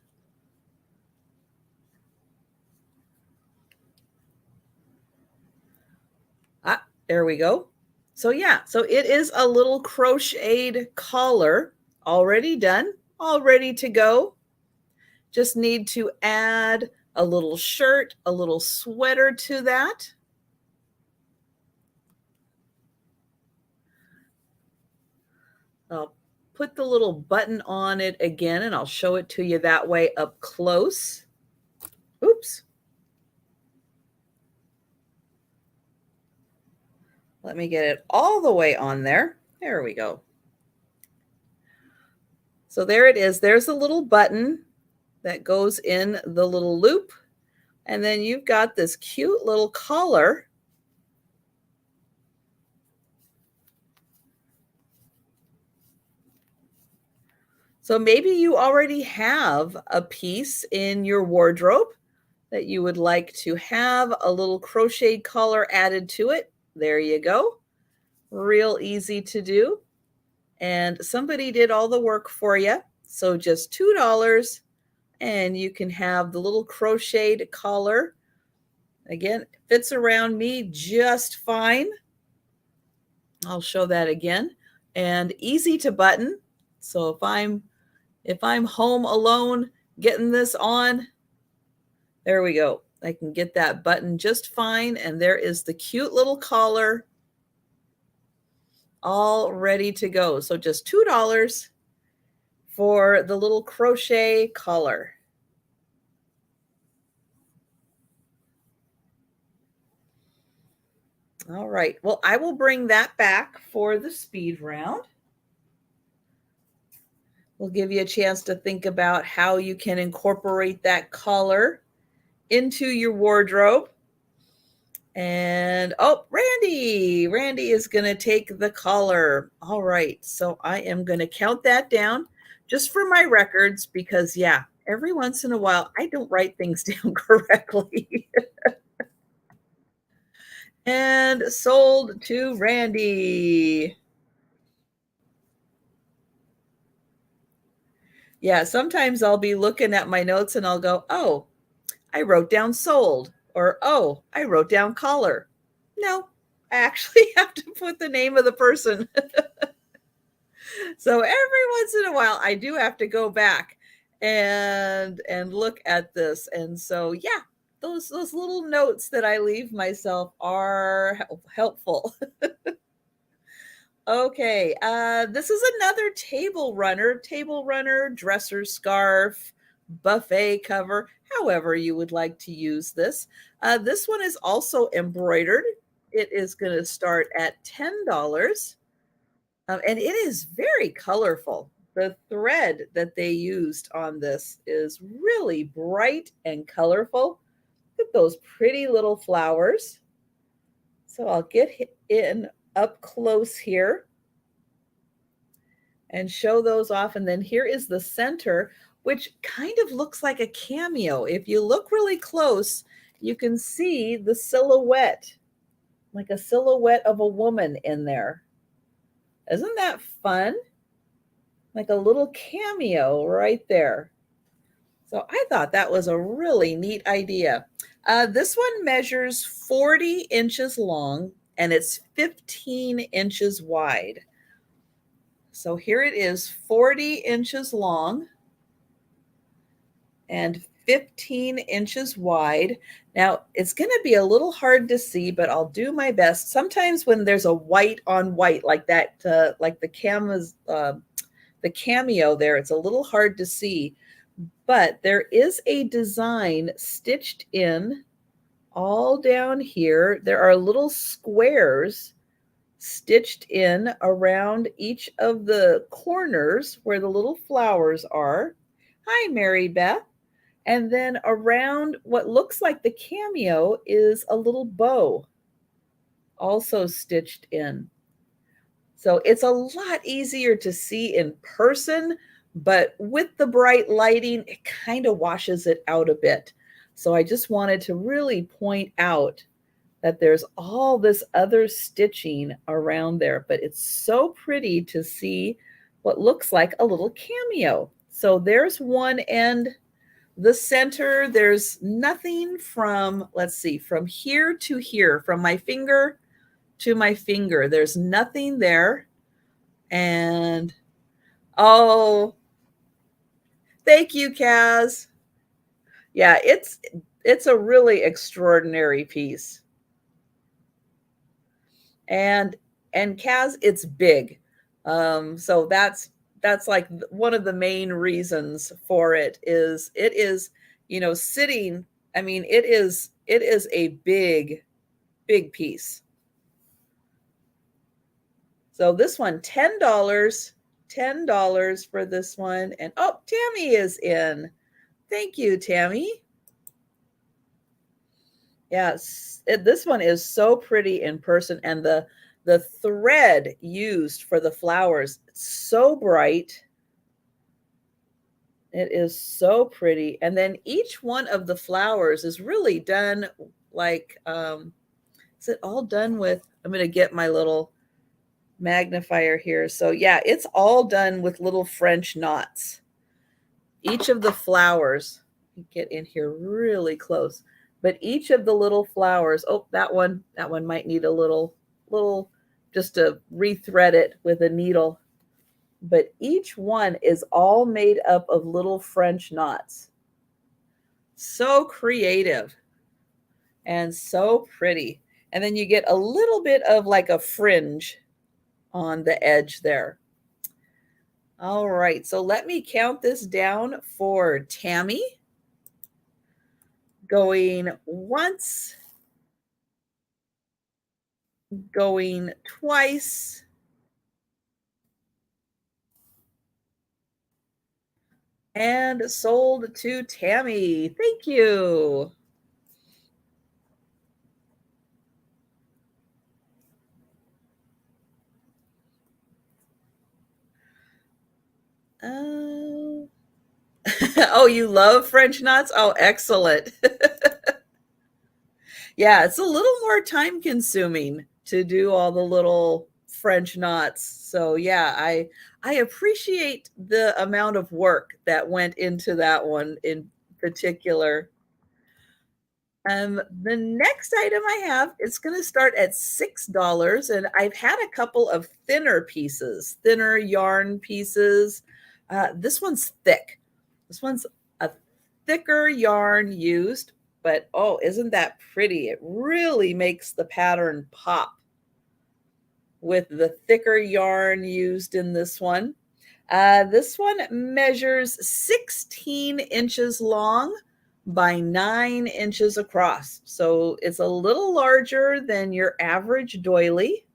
There we go. So yeah, so it is a little crocheted collar, already done, all ready to go. Just need to add a little shirt, a little sweater to that. I'll put the little button on it again, and I'll show it to you that way up close. Oops. Let me get it all the way on there. There we go. So there it is. There's a little button that goes in the little loop. And then you've got this cute little collar. So maybe you already have a piece in your wardrobe that you would like to have a little crocheted collar added to it. There you go. Real easy to do. And somebody did all the work for you. So just $2, and you can have the little crocheted collar. Again, it fits around me just fine. I'll show that again. And easy to button. So if I'm home alone getting this on, there we go. I can get that button just fine. And there is the cute little collar all ready to go. So just $2 for the little crochet collar. All right. Well, I will bring that back for the speed round. We'll give you a chance to think about how you can incorporate that collar into your wardrobe. And oh, Randy is going to take the collar. All right. So I am going to count that down just for my records because, yeah, every once in a while, I don't write things down correctly. And sold to Randy. Yeah, sometimes I'll be looking at my notes and I'll go, oh, I wrote down sold, or oh, I wrote down collar. No, I actually have to put the name of the person. So every once in a while, I do have to go back and look at this. And so, yeah, those little notes that I leave myself are helpful. Okay, this is another table runner, dresser scarf, buffet cover, however you would like to use this. This one is also embroidered. It is going to start at $10, and it is very colorful. The thread that they used on this is really bright and colorful. Look at those pretty little flowers. So I'll get in up close here and show those off. And then here is the center, which kind of looks like a cameo. If you look really close, you can see the silhouette, like a silhouette of a woman in there. Isn't that fun? Like a little cameo right there. So I thought that was a really neat idea. This one measures 40 inches long and it's 15 inches wide. So here it is, 40 inches long and 15 inches wide. Now, it's going to be a little hard to see, but I'll do my best. Sometimes when there's a white on white like that, like the cameo there, it's a little hard to see. But there is a design stitched in all down here. There are little squares stitched in around each of the corners where the little flowers are. Hi, Mary Beth. And then around what looks like the cameo is a little bow also stitched in. So it's a lot easier to see in person, but with the bright lighting, it kind of washes it out a bit. So I just wanted to really point out that there's all this other stitching around there, but it's so pretty to see what looks like a little cameo. So there's one end. The center, there's nothing from, let's see, from here to here, from my finger to my finger. There's nothing there. And, oh, thank you, Kaz. Yeah, it's a really extraordinary piece. And Kaz, it's big. So that's like one of the main reasons for it is, sitting. I mean, it is a big piece. So this one, $10 for this one. And oh, Tammy is in. Thank you, Tammy. Yes, this one is so pretty in person, and the thread used for the flowers, it's so bright. It is so pretty. And then each one of the flowers is really done like, is it all done with, I'm going to get my little magnifier here. So yeah, it's all done with little French knots. Each of the flowers, get in here really close, but each of the little flowers, oh, that one might need a little, just to rethread it with a needle. But each one is all made up of little French knots. So creative and so pretty. And then you get a little bit of like a fringe on the edge there. All right, so let me count this down for Tammy. Going once, going twice, and sold to Tammy. Thank you. Oh, oh, you love French knots? Oh, excellent. Yeah, it's a little more time consuming to do all the little French knots. So yeah, I appreciate the amount of work that went into that one in particular. The next item I have, it's going to start at $6, and I've had a couple of thinner yarn pieces. This one's thick. This one's a thicker yarn used, but oh, isn't that pretty? It really makes the pattern pop with the thicker yarn used in this one. This one measures 16 inches long by 9 inches across. So it's a little larger than your average doily.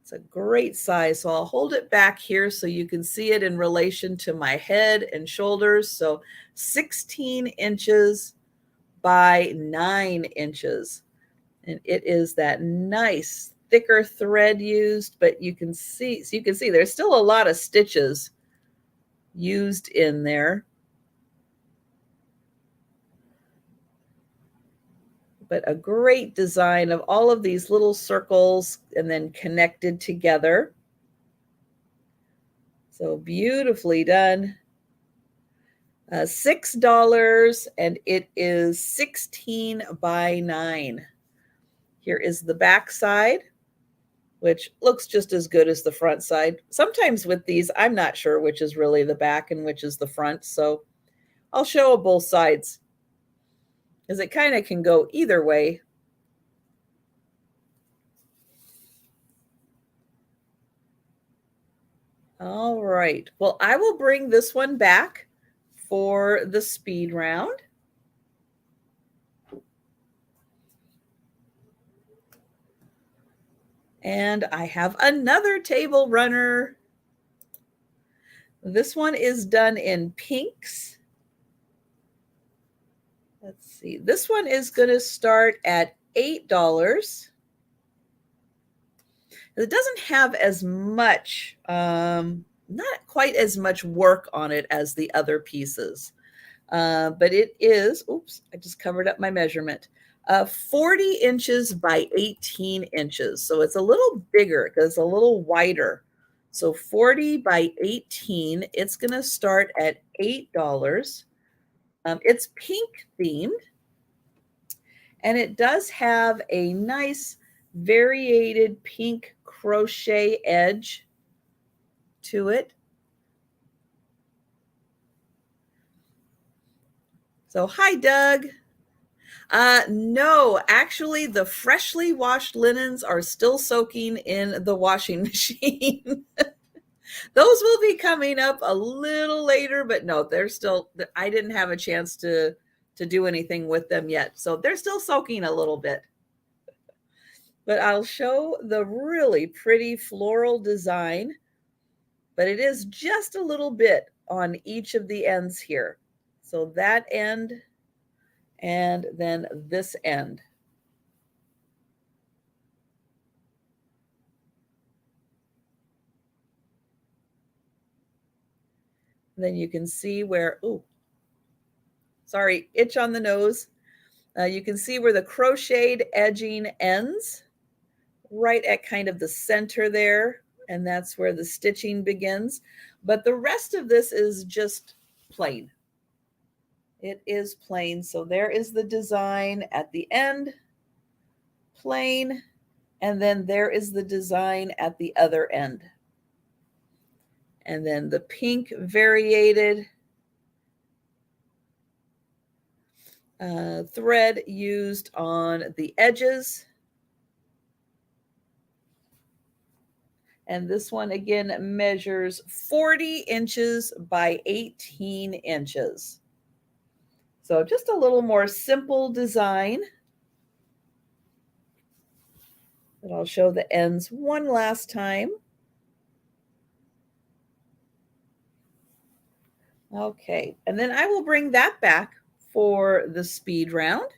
It's a great size. So I'll hold it back here so you can see it in relation to my head and shoulders. So 16 inches by 9 inches. And it is that nice thicker thread used, but you can see there's still a lot of stitches used in there. But a great design of all of these little circles and then connected together. So beautifully done. $6, and it is 16 by 9. Here is the back side, which looks just as good as the front side. Sometimes with these, I'm not sure which is really the back and which is the front, so I'll show both sides because it kind of can go either way. All right. Well, I will bring this one back for the speed round. And I have another table runner. This one is done in pinks. Let's see. This one is going to start at $8. It doesn't have as much, not quite as much work on it as the other pieces. But it is, oops, I just covered up my measurement, 40 inches by 18 inches. So it's a little bigger because it's a little wider. So 40 by 18, it's going to start at $8. It's pink themed, and it does have a nice variated pink crochet edge to it. So hi, Doug. No, actually, the freshly washed linens are still soaking in the washing machine. Those will be coming up a little later, but no, they're still, I didn't have a chance to do anything with them yet. So they're still soaking a little bit. But I'll show the really pretty floral design, but it is just a little bit on each of the ends here. So that end and then this end. Then you can see where, oh, sorry, itch on the nose. You can see where the crocheted edging ends, right at kind of the center there, and that's where the stitching begins. But the rest of this is just plain. It is plain. So there is the design at the end, plain, and then there is the design at the other end. And then the pink variated thread used on the edges. And this one again measures 40 inches by 18 inches. So just a little more simple design. And I'll show the ends one last time. Okay, and then I will bring that back for the speed round.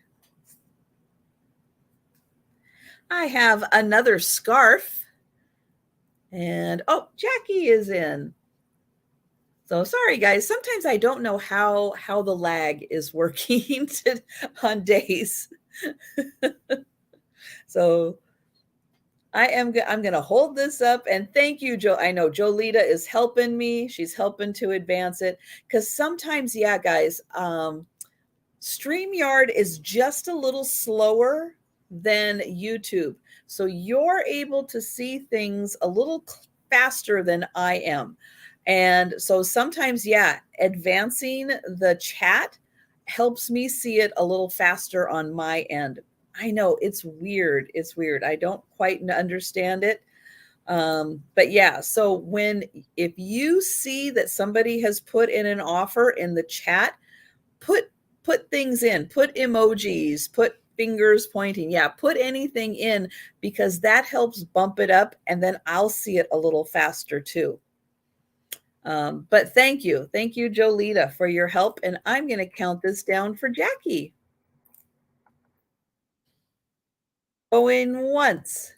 I have another scarf. And oh, Jackie is in. So sorry, guys. Sometimes I don't know how the lag is working on days. So I'm going to hold this up, and thank you, Joe. I know Jolita is helping me. She's helping to advance it because sometimes, yeah, guys, StreamYard is just a little slower than YouTube. So you're able to see things a little faster than I am. And so sometimes, yeah, advancing the chat helps me see it a little faster on my end. I know it's weird. It's weird. I don't quite understand it. But yeah, so if you see that somebody has put in an offer in the chat, put things in, put emojis, put fingers pointing. Yeah, put anything in because that helps bump it up, and then I'll see it a little faster too. But thank you, Jolita, for your help, and I'm going to count this down for Jackie. Going once,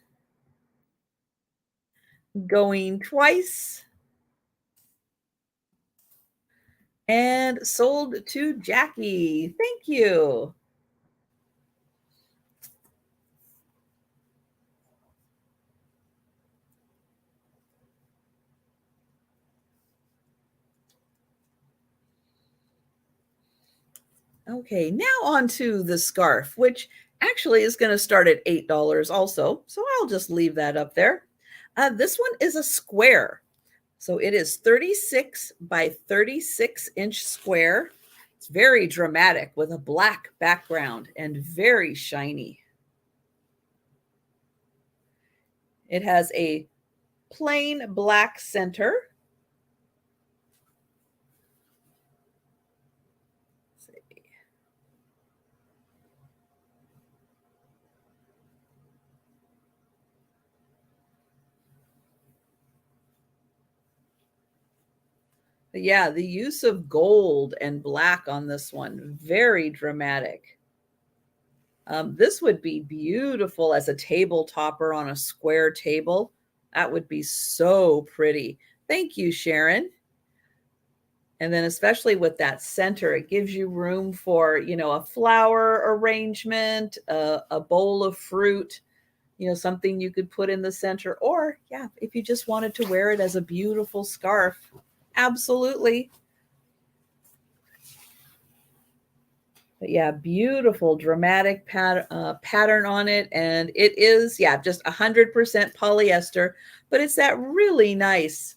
going twice, and sold to Jackie. Thank you. Okay, now on to the scarf, which actually is going to start at $8 also. So I'll just leave that up there. This one is a square. So it is 36 by 36-inch square. It's very dramatic with a black background and very shiny. It has a plain black center. But yeah, the use of gold and black on this one, very dramatic. This would be beautiful as a table topper on a square table. That would be so pretty. Thank you, Sharon. And then especially with that center, it gives you room for, a flower arrangement, a bowl of fruit, something you could put in the center. Or, yeah, if you just wanted to wear it as a beautiful scarf, absolutely. But yeah, beautiful, dramatic pattern on it. And it is, yeah, just 100% polyester, but it's that really nice,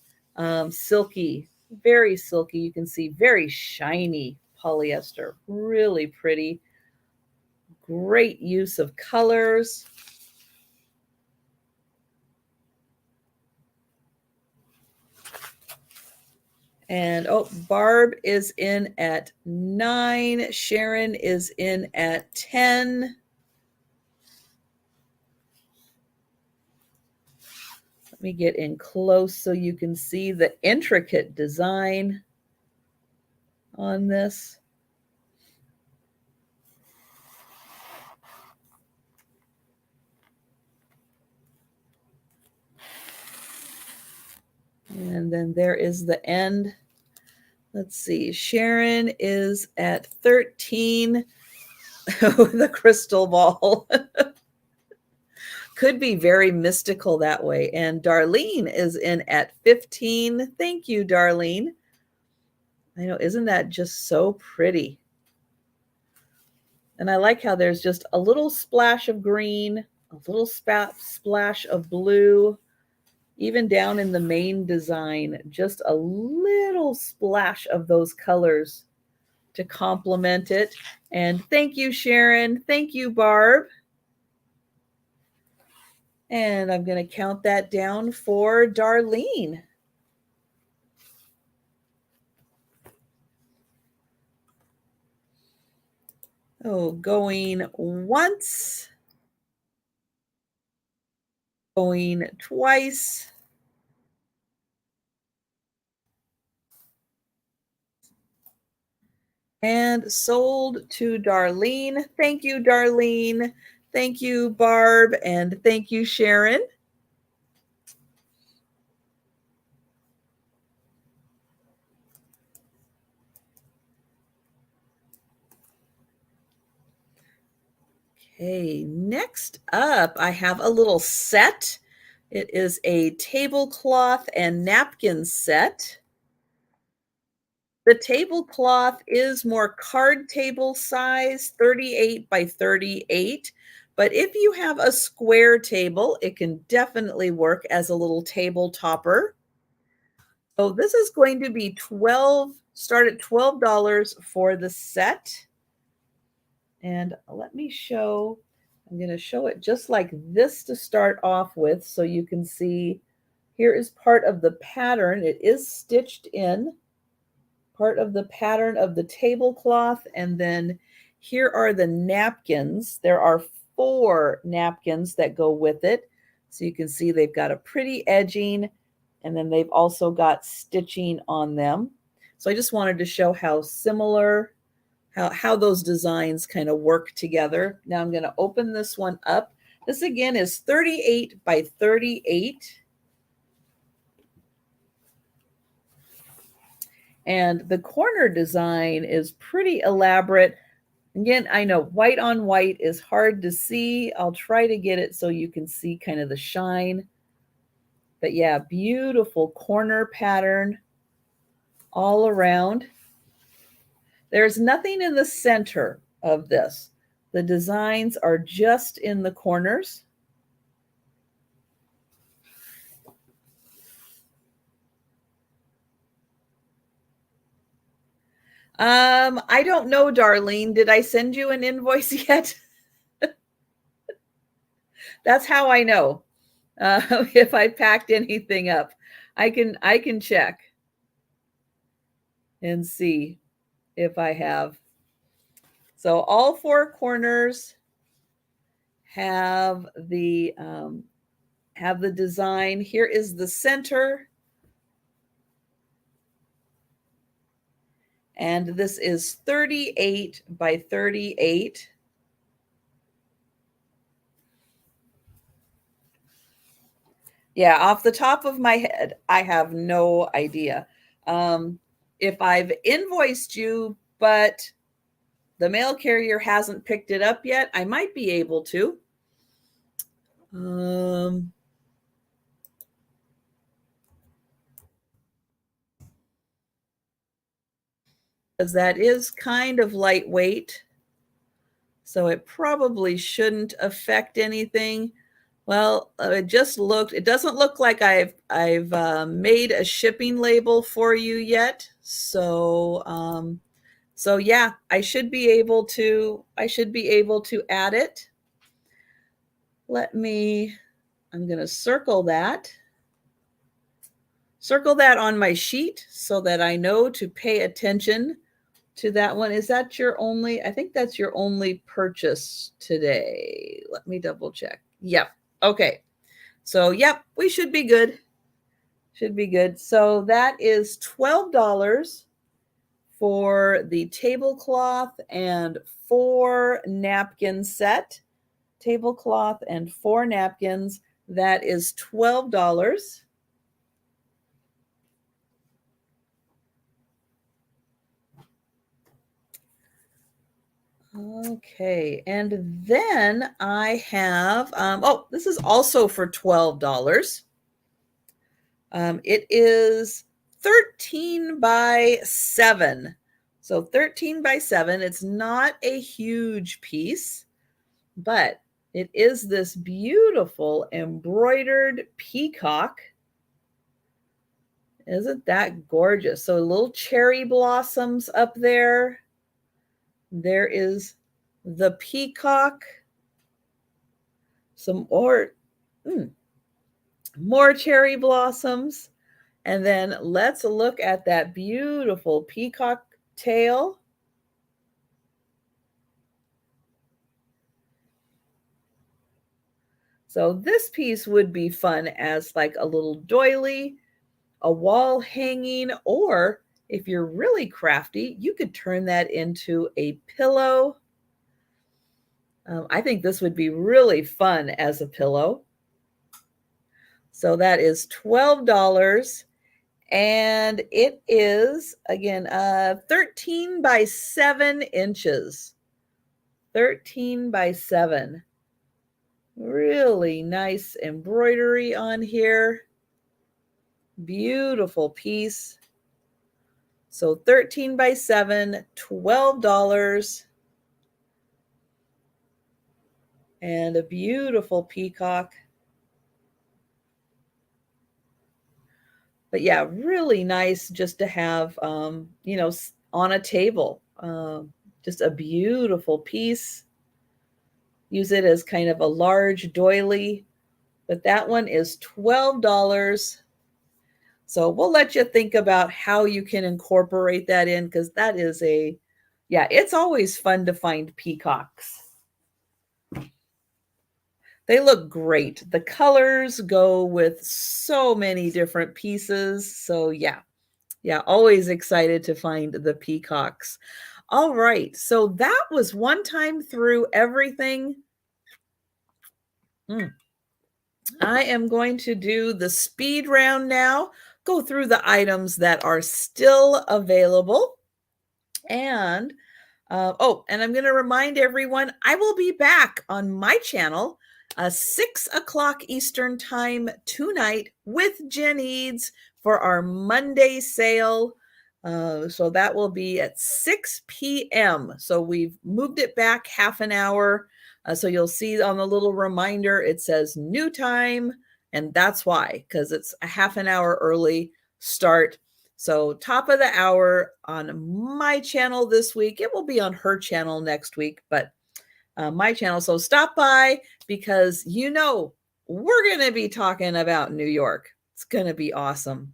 silky, very silky. You can see very shiny polyester, really pretty. Great use of colors. And oh, Barb is in at 9. Sharon is in at 10. Let me get in close so you can see the intricate design on this. And then there is the end. Let's see. Sharon is at 13. The crystal ball. Could be very mystical that way. And Darlene is in at 15. Thank you, Darlene. I know, isn't that just so pretty? And I like how there's just a little splash of green, a little splash of blue, even down in the main design, just a little splash of those colors to complement it. And thank you, Sharon. Thank you, Barb. And I'm going to count that down for Darlene. Oh, going once, going twice. And sold to Darlene. Thank you, Darlene. Thank you, Barb. And thank you, Sharon. Okay, next up, I have a little set. It is a tablecloth and napkin set. The tablecloth is more card table size, 38 by 38. But if you have a square table, it can definitely work as a little table topper. So this is going to be start at $12 for the set. And let me show, I'm going to show it just like this to start off with so you can see here is part of the pattern. It is stitched in, part of the pattern of the tablecloth, and then here are the napkins. There are 4 napkins that go with it. So you can see they've got a pretty edging, and then they've also got stitching on them. So I just wanted to show how similar, how those designs kind of work together. Now I'm going to open this one up. This again is 38 by 38. And the corner design is pretty elaborate. Again, I know white on white is hard to see. I'll try to get it so you can see kind of the shine. But yeah, beautiful corner pattern all around. There's nothing in the center of this. The designs are just in the corners. I don't know, Darlene. Did I send you an invoice yet? That's how I know if I packed anything up. I can check and see if I have. So all four corners have the design. Here is the center. And this is 38 by 38. Yeah, off the top of my head, I have no idea. If I've invoiced you, but the mail carrier hasn't picked it up yet, I might be able to. Because that is kind of lightweight, so it probably shouldn't affect anything. Well, it just looked, it doesn't look like I've made a shipping label for you yet. So, so yeah, I should be able to add it. I'm going to circle that on my sheet so that I know to pay attention to that one. Is that your only, I think that's your only purchase today. Let me double check. Yep. Okay. So, yep, we should be good. Should be good. So that is $12 for the tablecloth and 4 napkin set. Tablecloth and 4 napkins. That is $12. Okay, and then I have, oh, this is also for $12. It is 13 by 7. So 13 by 7, it's not a huge piece, but it is this beautiful embroidered peacock. Isn't that gorgeous? So little cherry blossoms up there. There is the peacock. Some more cherry blossoms. And then let's look at that beautiful peacock tail. So this piece would be fun as like a little doily, a wall hanging, or if you're really crafty, you could turn that into a pillow. I think this would be really fun as a pillow. So that is $12. And it is, again, 13 by 7 inches. 13 by 7. Really nice embroidery on here. Beautiful piece. So 13 by 7, $12. And a beautiful peacock. But yeah, really nice just to have, you know, on a table. Just a beautiful piece. Use it as kind of a large doily. But that one is $12. So we'll let you think about how you can incorporate that in, because that is yeah, it's always fun to find peacocks. They look great. The colors go with so many different pieces. So yeah, always excited to find the peacocks. All right, so that was one time through everything. I am going to do the speed round now, go through the items that are still available. And and I'm going to remind everyone, I will be back on my channel 6 o'clock Eastern time tonight with Jen Eads for our Monday sale. So that will be at 6 p.m. So we've moved it back half an hour. So you'll see on the little reminder, it says new time. And that's why, because it's a half an hour early start. So top of the hour on my channel this week. It will be on her channel next week, but my channel. So stop by because we're going to be talking about New York. It's going to be awesome.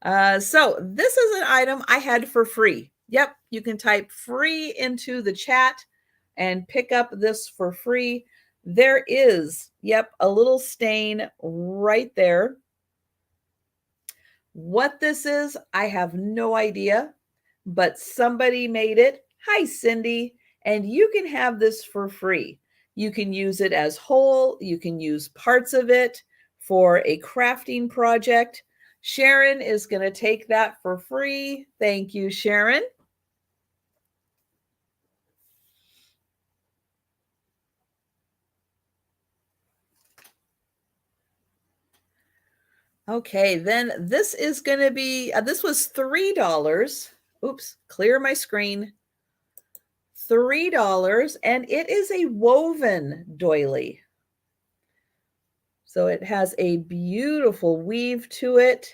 So this is an item I had for free. Yep, you can type free into the chat and pick up this for free. There is, yep, a little stain right there. What this is, I have no idea, but somebody made it. Hi, Cindy. And you can have this for free. You can use it as whole. You can use parts of it for a crafting project. Sharon is going to take that for free. Thank you, Sharon. Okay, then this is going to be, this was $3. Oops, clear my screen. $3, and it is a woven doily. So it has a beautiful weave to it.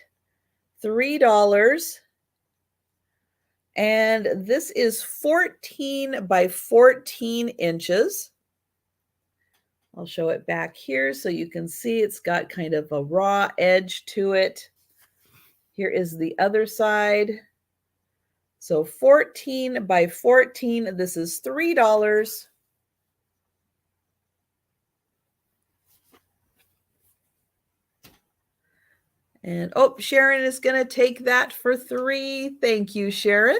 $3. And this is 14 by 14 inches. I'll show it back here so you can see it's got kind of a raw edge to it. Here is the other side. So 14 by 14, this is $3. And oh, Sharon is going to take that for $3. Thank you, Sharon.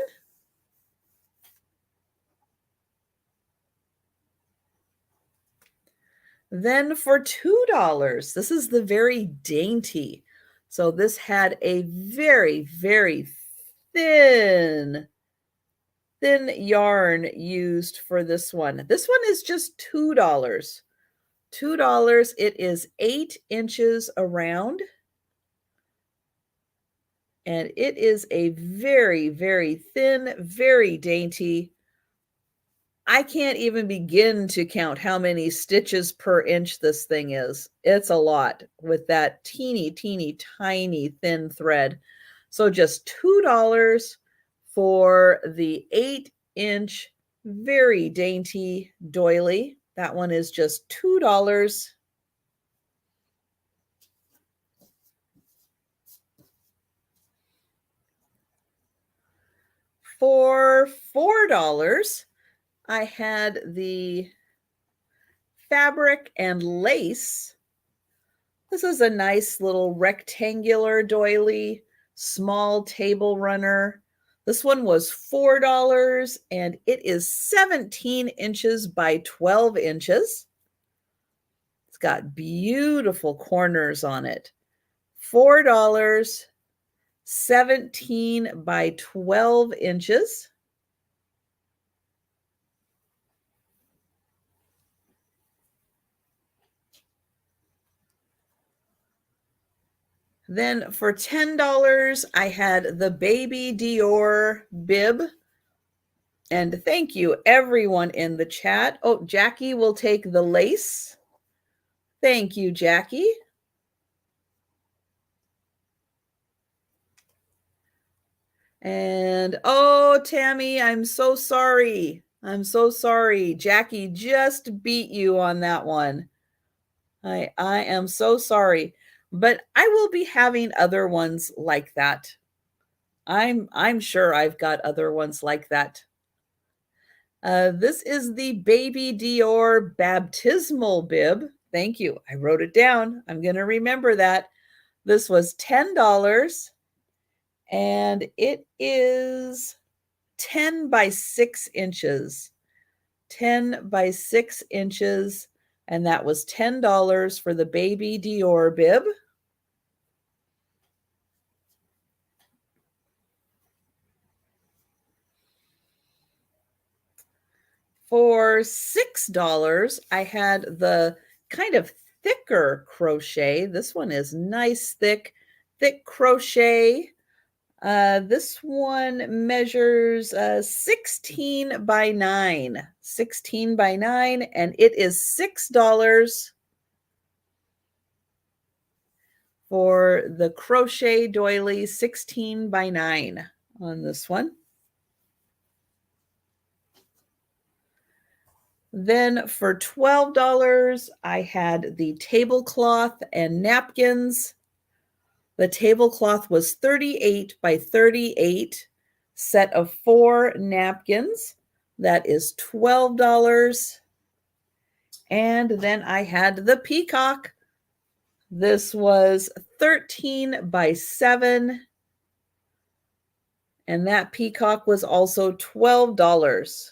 Then for $2, this is the very dainty. So this had a very, very thin yarn used for this one. This one is just $2. $2. It is 8 inches around. And it is a very, very thin, very dainty. I can't even begin to count how many stitches per inch this thing is. It's a lot with that teeny, teeny, tiny thin thread. So just $2 for the 8-inch, very dainty doily. That one is just $2. For $4, I had the fabric and lace. This is a nice little rectangular doily, small table runner. This one was $4 and it is 17 inches by 12 inches. It's got beautiful corners on it. $4, 17 by 12 inches. Then for $10, I had the Baby Dior bib. And thank you, everyone in the chat. Oh, Jackie will take the lace. Thank you, Jackie. And oh, Tammy, I'm so sorry. I'm so sorry. Jackie just beat you on that one. I am so sorry. But I will be having other ones like that. I'm sure I've got other ones like that. This is the Baby Dior baptismal bib. Thank you. I wrote it down. I'm going to remember that. This was $10 and it is 10 by 6 inches. 10 by 6 inches. And that was $10 for the Baby Dior bib. For $6, I had the kind of thicker crochet. This one is nice, thick crochet. This one measures 16 by 9. 16 by 9, and it is $6 for the crochet doily 16 by 9 on this one. Then for $12, I had the tablecloth and napkins. The tablecloth was 38 by 38, set of 4 napkins. That is $12. And then I had the peacock. This was 13 by 7. And that peacock was also $12.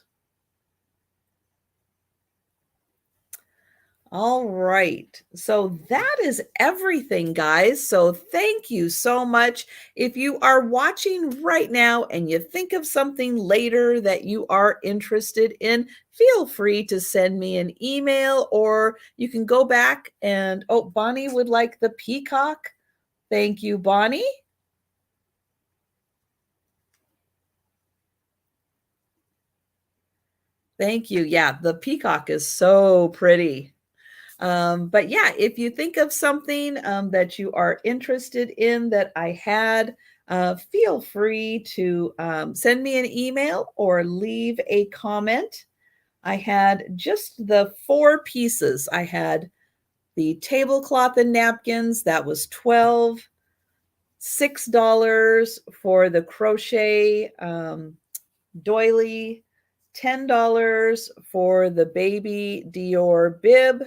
All right. So that is everything, guys. So thank you so much. If you are watching right now and you think of something later that you are interested in, feel free to send me an email, or you can go back and, oh, Bonnie would like the peacock. Thank you, Bonnie. Thank you. Yeah, the peacock is so pretty. But yeah, if you think of something that you are interested in that I had, feel free to send me an email or leave a comment. I had just the 4 pieces. I had the tablecloth and napkins, that was 12, $6 for the crochet doily, $10 for the baby Dior bib,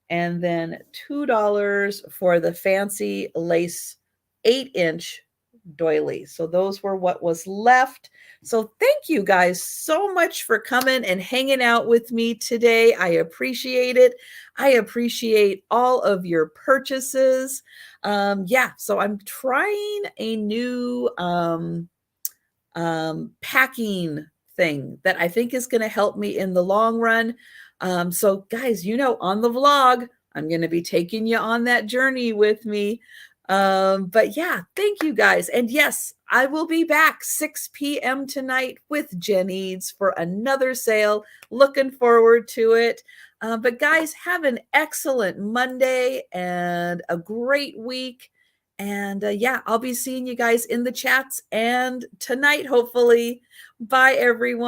and then $2 for the fancy lace 8-inch doily. So those were what was left. So thank you guys so much for coming and hanging out with me today. I appreciate it. I appreciate all of your purchases. Yeah, so I'm trying a new packing thing that I think is going to help me in the long run. So guys, on the vlog, I'm going to be taking you on that journey with me. But yeah, thank you guys. And yes, I will be back 6 p.m. tonight with Jen Eads for another sale. Looking forward to it. But guys, have an excellent Monday and a great week. And yeah, I'll be seeing you guys in the chats and tonight, hopefully. Bye, everyone.